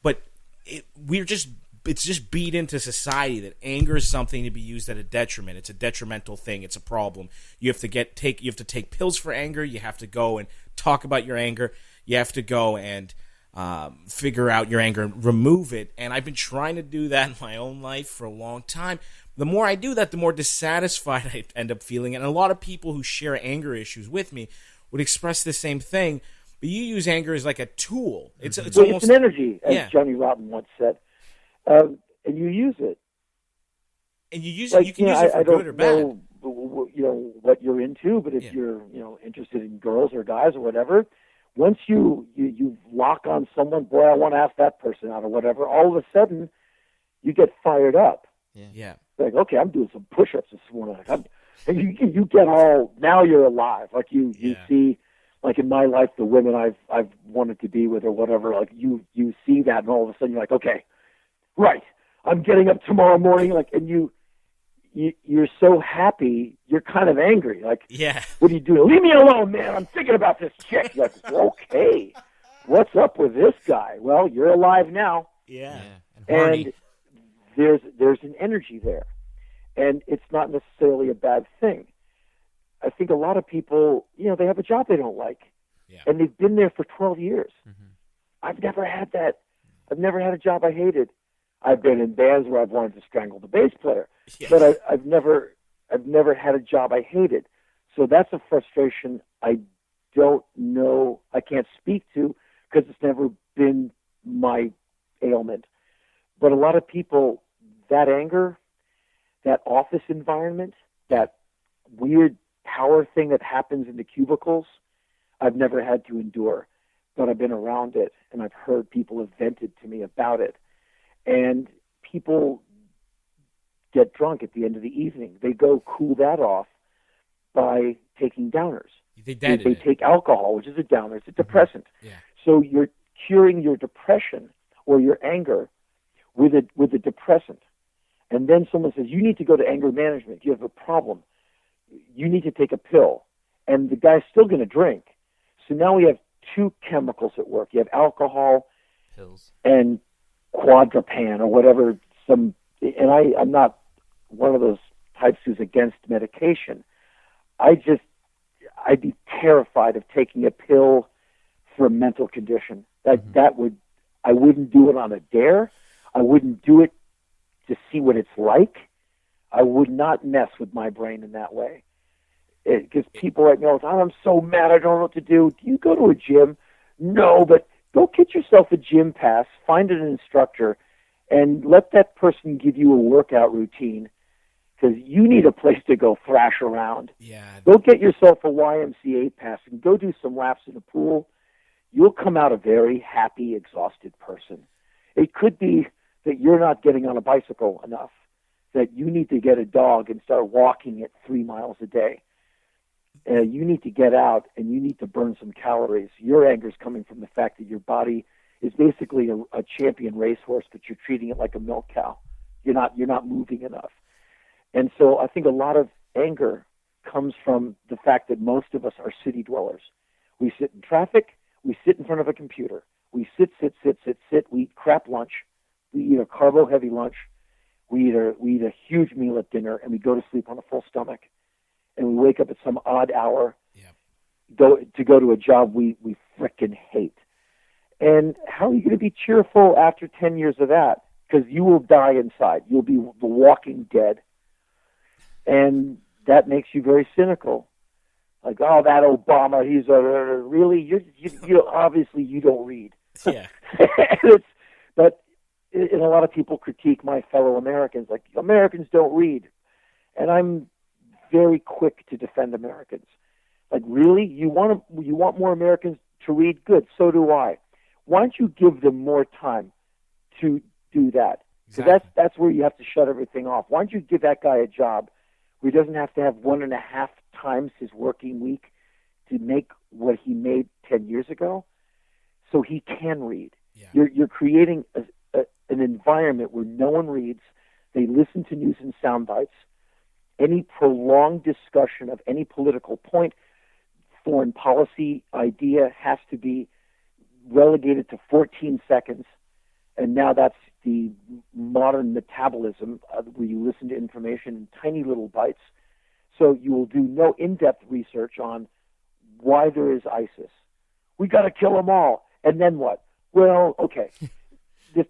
but it's just beat into society that anger is something to be used at a detriment. It's a detrimental thing. It's a problem. You have to take pills for anger. You have to go and talk about your anger. You have to go and figure out your anger and remove it. And I've been trying to do that in my own life for a long time. The more I do that, the more dissatisfied I end up feeling. And a lot of people who share anger issues with me would express the same thing. But you use anger as like a tool. It's almost an energy, as Johnny Rotten once said, and you use it. And you use it. You can use it for good or bad. What you're into, but if you're interested in girls or guys or whatever, once you lock on someone, boy, I want to ask that person out or whatever. All of a sudden, you get fired up. Yeah. Like, okay, I'm doing some push-ups this morning. And you get all, now you're alive. Like you see, like in my life, the women I've wanted to be with or whatever. Like you see that, and all of a sudden you're like, okay, right, I'm getting up tomorrow morning. Like, and you're so happy, you're kind of angry. Like, what are you doing? Leave me alone, man. I'm thinking about this chick. You're like, okay, what's up with this guy? Well, you're alive now. Yeah. And there's an energy there, and it's not necessarily a bad thing. I think a lot of people, they have a job they don't like, and they've been there for 12 years. Mm-hmm. I've never had that. I've never had a job I hated. I've been in bands where I've wanted to strangle the bass player, but I've never had a job I hated. So that's a frustration I don't know, I can't speak to, because it's never been my ailment. But a lot of people, that anger, that office environment, that weird power thing that happens in the cubicles, I've never had to endure. But I've been around it, and I've heard people have vented to me about it. And people get drunk at the end of the evening. They go cool that off by taking downers. They take alcohol, which is a downer. It's a depressant. Yeah. So you're curing your depression or your anger with a depressant. And then someone says, you need to go to anger management. You have a problem. You need to take a pill. And the guy's still going to drink. So now we have two chemicals at work. You have alcohol pills and quadripan or whatever. And I'm not one of those types who's against medication. I'd be terrified of taking a pill for a mental condition. I wouldn't do it on a dare. I wouldn't do it to see what it's like. I would not mess with my brain in that way. Because people right now, I'm so mad, I don't know what to do. Do you go to a gym? No, but go get yourself a gym pass, find an instructor, and let that person give you a workout routine, because you need a place to go thrash around. Yeah. Go get yourself a YMCA pass and go do some laps in the pool. You'll come out a very happy, exhausted person. It could be that you're not getting on a bicycle enough, that you need to get a dog and start walking it 3 miles a day. You need to get out and you need to burn some calories. Your anger is coming from the fact that your body is basically a champion racehorse, but you're treating it like a milk cow. You're not moving enough. And so I think a lot of anger comes from the fact that most of us are city dwellers. We sit in traffic. We sit in front of a computer. We sit. We eat crap lunch. We eat a carbo-heavy lunch. We eat a huge meal at dinner, and we go to sleep on a full stomach. And we wake up at some odd hour to go to a job we frickin' hate. And how are you going to be cheerful after 10 years of that? Because you will die inside. You'll be the walking dead. And that makes you very cynical. Like, oh, that Obama, he's really, you obviously you don't read. Yeah. And a lot of people critique my fellow Americans, like, Americans don't read. And I'm very quick to defend Americans. Like, really? You want more Americans to read? Good, so do I. Why don't you give them more time to do that? Because Exactly. that's where you have to shut everything off. Why don't you give that guy a job where he doesn't have to have 1.5 times his working week to make what he made 10 years ago, so he can read? Yeah. You're creating an environment where no one reads. They listen to news and sound bites. Any prolonged discussion of any political point, foreign policy idea has to be relegated to 14 seconds. And now that's the modern metabolism where you listen to information in tiny little bites. So you will do no in-depth research on why there is ISIS. We got to kill them all. And then what? Well, okay. This,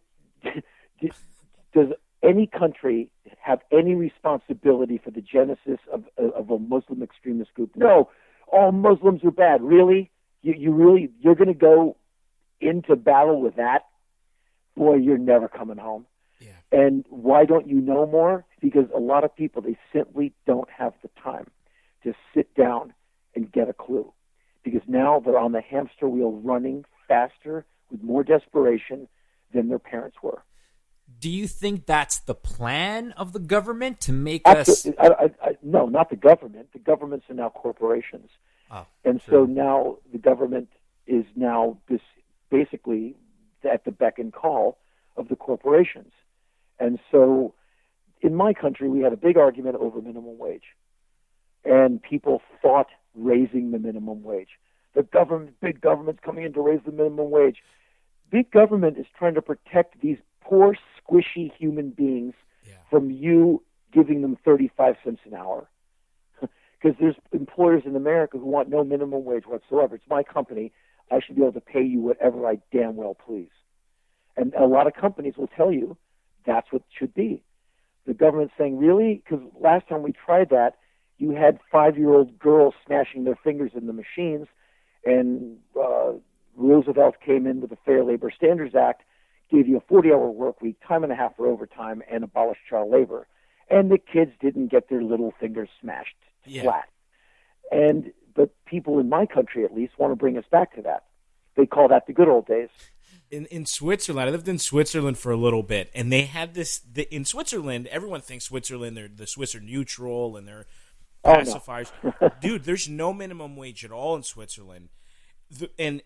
does any country have any responsibility for the genesis of a Muslim extremist group? No. All Muslims are bad. Really? You're going to go into battle with that? Boy, you're never coming home. Yeah. And why don't you know more? Because a lot of people, they simply don't have the time to sit down and get a clue. Because now they're on the hamster wheel running faster with more desperation than their parents were. Do you think that's the plan of the government to make Absolutely. No, not the government. The governments are now corporations. Oh, and true. So now the government is now basically at the beck and call of the corporations. And so in my country, we had a big argument over minimum wage. And people fought raising the minimum wage. The government, big government's coming in to raise the minimum wage. Big government is trying to protect these poor, squishy human beings from you giving them 35 cents an hour. Because there's employers in America who want no minimum wage whatsoever. It's my company. I should be able to pay you whatever I damn well please. And a lot of companies will tell you that's what it should be. The government's saying, really? Because last time we tried that, you had 5-year-old girls smashing their fingers in the machines, and Roosevelt came in with the Fair Labor Standards Act, gave you a 40-hour work week, time and a half for overtime, and abolished child labor. And the kids didn't get their little fingers smashed flat. But people in my country, at least, want to bring us back to that. They call that the good old days. In Switzerland, I lived in Switzerland for a little bit, and they had this. In Switzerland, everyone thinks Switzerland, the Swiss are neutral and they're pacifiers. No. Dude, there's no minimum wage at all in Switzerland. And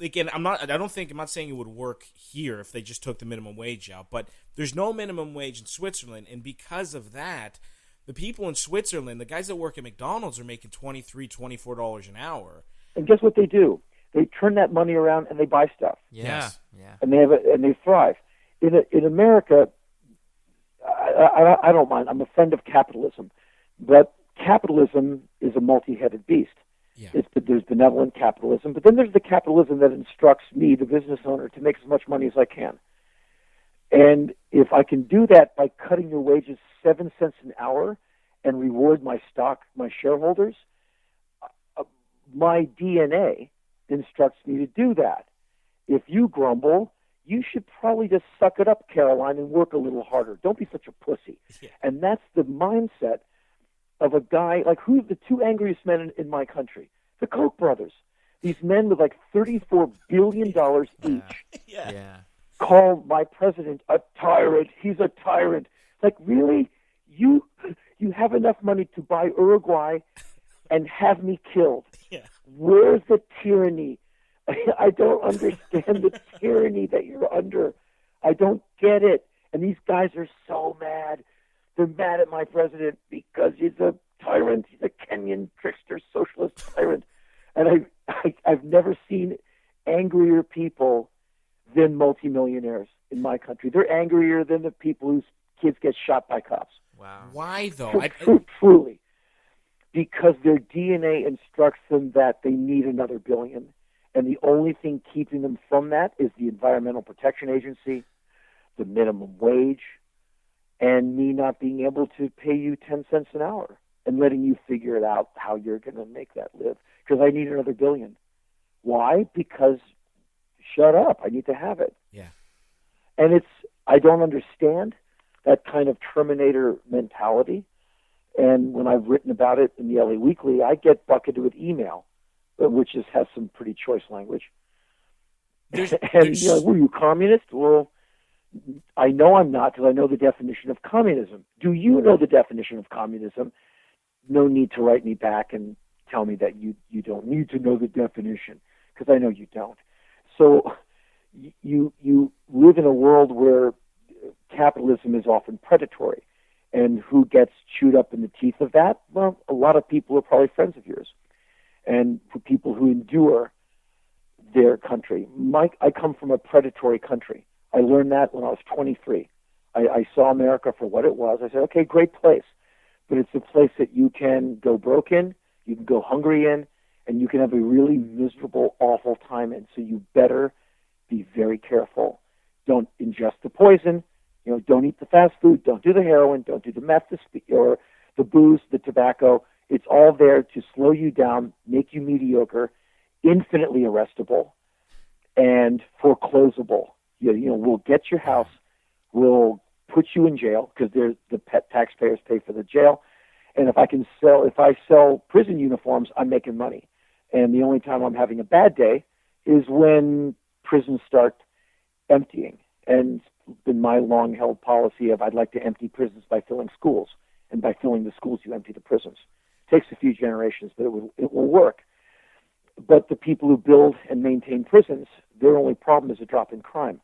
again, I'm not saying it would work here if they just took the minimum wage out, but there's no minimum wage in Switzerland, and because of that, the people in Switzerland, the guys that work at McDonald's, are making $23, $24 an hour. And guess what they do? They turn that money around and they buy stuff. Yeah. And they thrive. In America, I don't mind. I'm a friend of capitalism, but capitalism is a multi-headed beast. Yeah. There's benevolent capitalism, but then there's the capitalism that instructs me, the business owner, to make as much money as I can. And if I can do that by cutting your wages 7 cents an hour and reward my shareholders, my DNA instructs me to do that. If you grumble, you should probably just suck it up, Caroline, and work a little harder. Don't be such a pussy. Yeah. And that's the mindset of a guy, like who's the two angriest men in my country? The Koch brothers. These men with like $34 billion each. Yeah. Call my president a tyrant. He's a tyrant. Like, really? You have enough money to buy Uruguay and have me killed. Yeah. Where's the tyranny? I don't understand the tyranny that you're under. I don't get it. And these guys are so mad. They're mad at my president because he's a tyrant. He's a Kenyan trickster, socialist tyrant. And I've never seen angrier people than multimillionaires in my country. They're angrier than the people whose kids get shot by cops. Wow. Why, though? Truly. Because their DNA instructs them that they need another billion. And the only thing keeping them from that is the Environmental Protection Agency, the minimum wage, and me not being able to pay you 10 cents an hour and letting you figure it out how you're going to make that live. Because I need another billion. Why? Because shut up. I need to have it. Yeah. And I don't understand that kind of Terminator mentality. And when I've written about it in the LA Weekly, I get bucketed with email, which has some pretty choice language. You're like, were you communist? Well, I know I'm not because I know the definition of communism. Do you know the definition of communism? No need to write me back and tell me that you don't need to know the definition because I know you don't. So you live in a world where capitalism is often predatory. And who gets chewed up in the teeth of that? Well, a lot of people are probably friends of yours. And for people who endure their country. I come from a predatory country. I learned that when I was 23. I saw America for what it was. I said, okay, great place. But it's a place that you can go broke in, you can go hungry in, and you can have a really miserable, awful time in. So you better be very careful. Don't ingest the poison. Don't eat the fast food. Don't do the heroin. Don't do the meth or the booze, the tobacco. It's all there to slow you down, make you mediocre, infinitely arrestable, and foreclosable. We'll get your house. We'll put you in jail because the taxpayers pay for the jail. And if I sell prison uniforms, I'm making money. And the only time I'm having a bad day is when prisons start emptying. And in my long-held policy of I'd like to empty prisons by filling schools, and by filling the schools, you empty the prisons. It takes a few generations, but it will work. But the people who build and maintain prisons, their only problem is a drop in crime.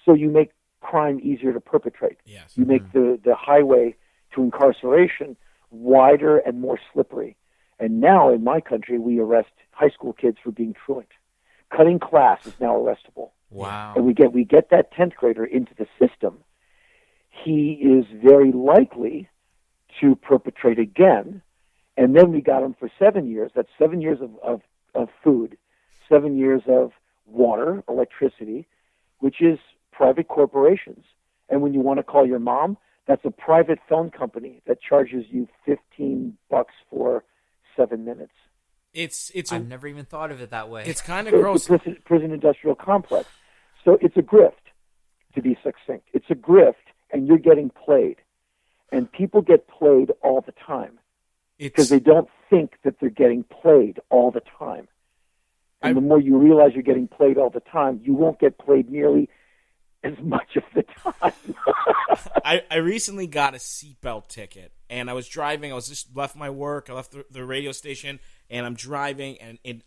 So you make crime easier to perpetrate. Yes. You make the highway to incarceration wider and more slippery. And now in my country, we arrest high school kids for being truant. Cutting class is now arrestable. Wow. And we get that 10th grader into the system. He is very likely to perpetrate again. And then we got him for 7 years. That's 7 years of food, 7 years of water, electricity, which is private corporations. And when you want to call your mom, that's a private phone company that charges you $15 for 7 minutes. I've never even thought of it that way. It's kind of gross. It's a prison industrial complex. So it's a grift, to be succinct. It's a grift, and you're getting played. And people get played all the time because they don't think that they're getting played all the time. And the more you realize you're getting played all the time, you won't get played nearly as much of the time. I recently got a seatbelt ticket, and I was driving. I was just left my work. I left the radio station, and I'm driving, and it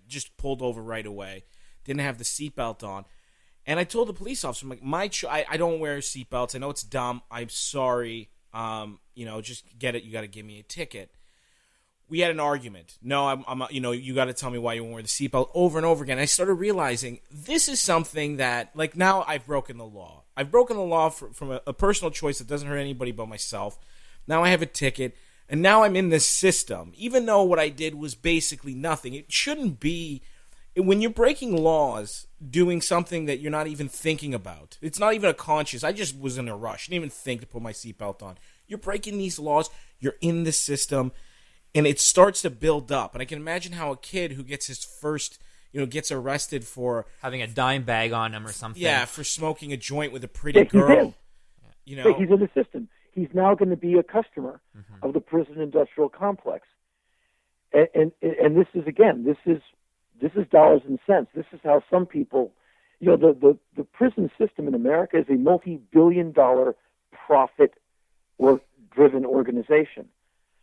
just pulled over right away. Didn't have the seatbelt on. And I told the police officer, I'm like, I don't wear seatbelts. I know it's dumb. I'm sorry. Just get it. You got to give me a ticket. We had an argument. No, I'm you got to tell me why you won't wear the seatbelt over and over again. I started realizing this is something that, like, now I've broken the law. I've broken the law from a personal choice that doesn't hurt anybody but myself. Now I have a ticket, and now I'm in this system, even though what I did was basically nothing. It shouldn't be. When you're breaking laws, doing something that you're not even thinking about, it's not even a conscious. I just was in a rush. I didn't even think to put my seatbelt on. You're breaking these laws. You're in the system, and it starts to build up. And I can imagine how a kid who gets his first, gets arrested for having a dime bag on him or something. Yeah, for smoking a joint with a pretty girl. He's in the system. He's now going to be a customer of the prison industrial complex. And this is dollars and cents. This is how some people, the prison system in America is a multi-billion-dollar profit or driven organization.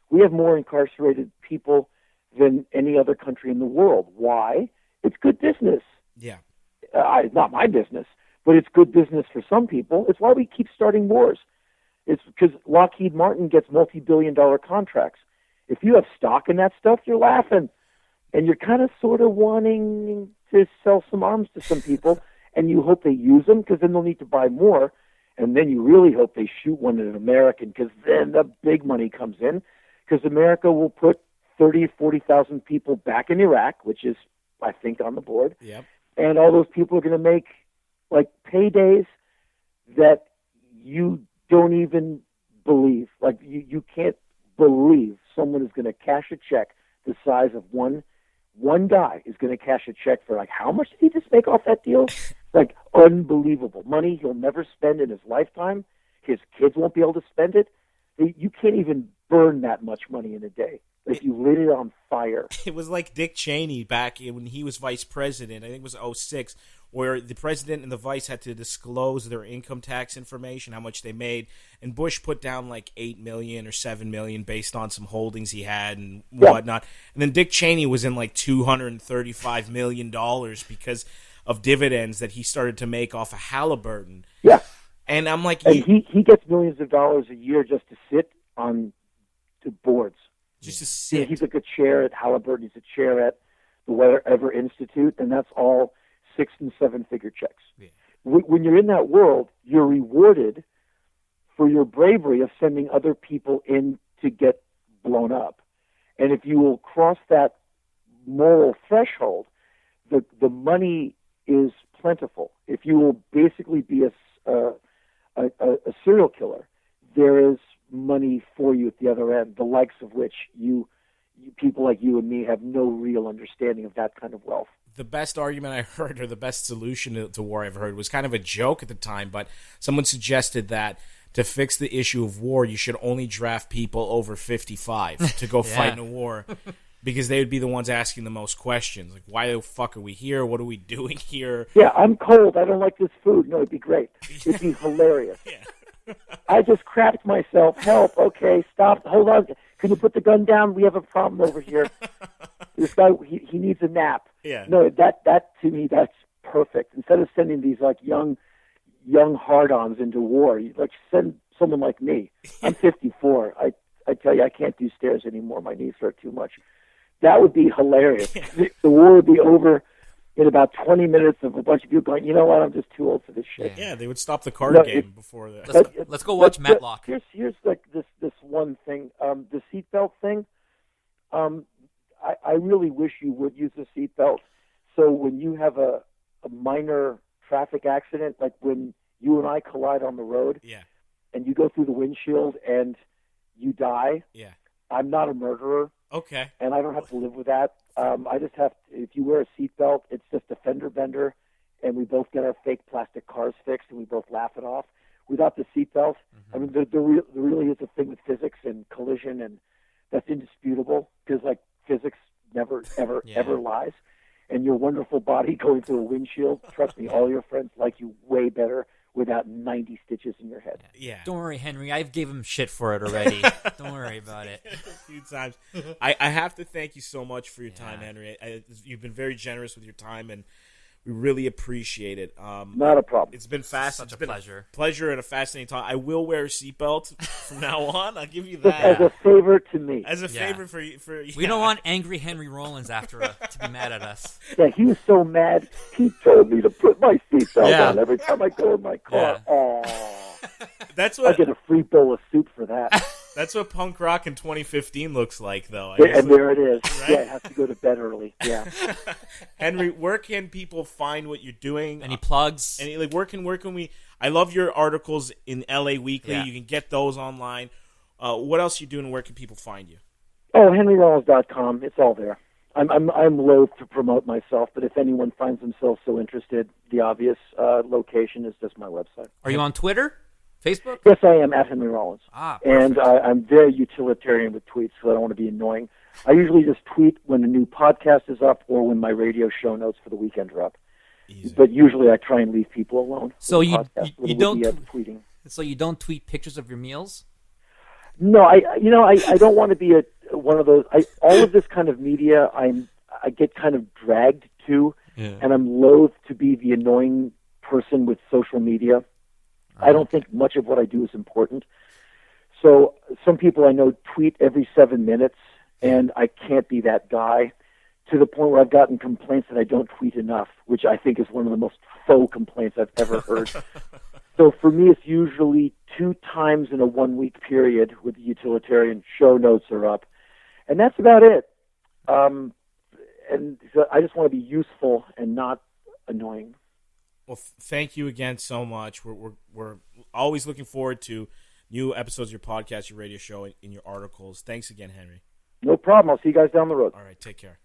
We have more incarcerated people than any other country in the world. Why? It's good business. Yeah. It's not my business, but it's good business for some people. It's why we keep starting wars. It's because Lockheed Martin gets multi-billion-dollar contracts. If you have stock in that stuff, you're laughing. And you're kind of sort of wanting to sell some arms to some people, and you hope they use them because then they'll need to buy more. And then you really hope they shoot one at an American because then the big money comes in because America will put 30,000 or 40,000 people back in Iraq, which is, I think, on the board. Yep. And all those people are going to make, like, paydays that you don't even believe. Like, you can't believe someone is going to cash a check the size of one guy is going to cash a check for, like, how much did he just make off that deal? Like, unbelievable. Money he'll never spend in his lifetime. His kids won't be able to spend it. You can't even burn that much money in a day. Like, you lit it on fire. It was like Dick Cheney back when he was vice president. I think it was 2006, where the president and the vice had to disclose their income tax information, how much they made. And Bush put down like $8 million or $7 million based on some holdings he had and whatnot. And then Dick Cheney was in like $235 million because of dividends that he started to make off of Halliburton. Yeah. And I'm like... And he gets millions of dollars a year just to sit on the boards. Just to sit. He's like a chair at Halliburton. He's a chair at the Weather Institute, and that's all 6- and 7-figure checks. Yeah. When you're in that world, you're rewarded for your bravery of sending other people in to get blown up. And if you will cross that moral threshold, the money is plentiful. If you will basically be a serial killer, there is money for you at the other end, the likes of which people like you and me have no real understanding of that kind of wealth. The best argument I heard, or the best solution to war I've heard, was kind of a joke at the time, but someone suggested that to fix the issue of war, you should only draft people over 55 to go fight in a war, because they would be the ones asking the most questions. Like, why the fuck are we here? What are we doing here? Yeah, I'm cold. I don't like this food. No, it'd be great. It'd be hilarious. Yeah. I just cracked myself. Help. Okay, stop. Hold on. Can you put the gun down? We have a problem over here. This guy, he needs a nap. Yeah. No, that to me, that's perfect. Instead of sending these like young hard-ons into war, you like send someone like me. I'm 54. I tell you, I can't do stairs anymore. My knees hurt too much. That would be hilarious. The war would be over in about 20 minutes of a bunch of people going, you know what, I'm just too old for this shit. Yeah, they would stop the card game before that. Let's go watch Matlock. Here's like this one thing, the seatbelt thing. I really wish you would use the seatbelt. So when you have a minor traffic accident, like when you and I collide on the road, and you go through the windshield and you die, I'm not a murderer. Okay. And I don't have to live with that. I just have to, if you wear a seatbelt, it's just a fender bender, and we both get our fake plastic cars fixed, and we both laugh it off. Without the seatbelt, I mean, there really is a thing with physics and collision, and that's indisputable, because like physics never, ever lies. And your wonderful body going through a windshield, trust me, all your friends like you way better without 90 stitches in your head. Yeah. Don't worry, Henry. I've gave him shit for it already. Don't worry about it. A few times. I have to thank you so much for your time, Henry. You've been very generous with your time, and we really appreciate it. Not a problem. It's been Such a been pleasure. A pleasure and a fascinating talk. I will wear a seatbelt from now on. I'll give you that. As a favor to me. As a favor for you. We don't want angry Henry Rollins to be mad at us. Yeah, he was so mad. He told me to put my seatbelt on every time I go in my car. That's what I get a free bowl of soup for that. That's what punk rock in 2015 looks like, though. And there it is. Right? Yeah, it has to go to bed early. Yeah. Henry, where can people find what you're doing? Any plugs? Where can we? I love your articles in LA Weekly. Yeah. You can get those online. What else you doing? And where can people find you? Oh, HenryRollins.com. It's all there. I'm loath to promote myself, but if anyone finds themselves so interested, the obvious location is just my website. Are you on Twitter? Facebook? Yes, I am at Henry Rollins. Perfect. And I'm very utilitarian with tweets, so I don't want to be annoying. I usually just tweet when a new podcast is up or when my radio show notes for the weekend are up. Easy. But usually I try and leave people alone. So you don't tweeting. So you don't tweet pictures of your meals? No, I don't want to be one of those. All of this kind of media, I get kind of dragged to, and I'm loath to be the annoying person with social media. I don't think much of what I do is important. So some people I know tweet every 7 minutes, and I can't be that guy, to the point where I've gotten complaints that I don't tweet enough, which I think is one of the most faux complaints I've ever heard. So for me, it's usually 2 times in a 1-week period with the utilitarian show notes are up. And that's about it. And so I just want to be useful and not annoying. Well, thank you again so much. We're always looking forward to new episodes of your podcast, your radio show, and your articles. Thanks again, Henry. No problem. I'll see you guys down the road. All right, take care.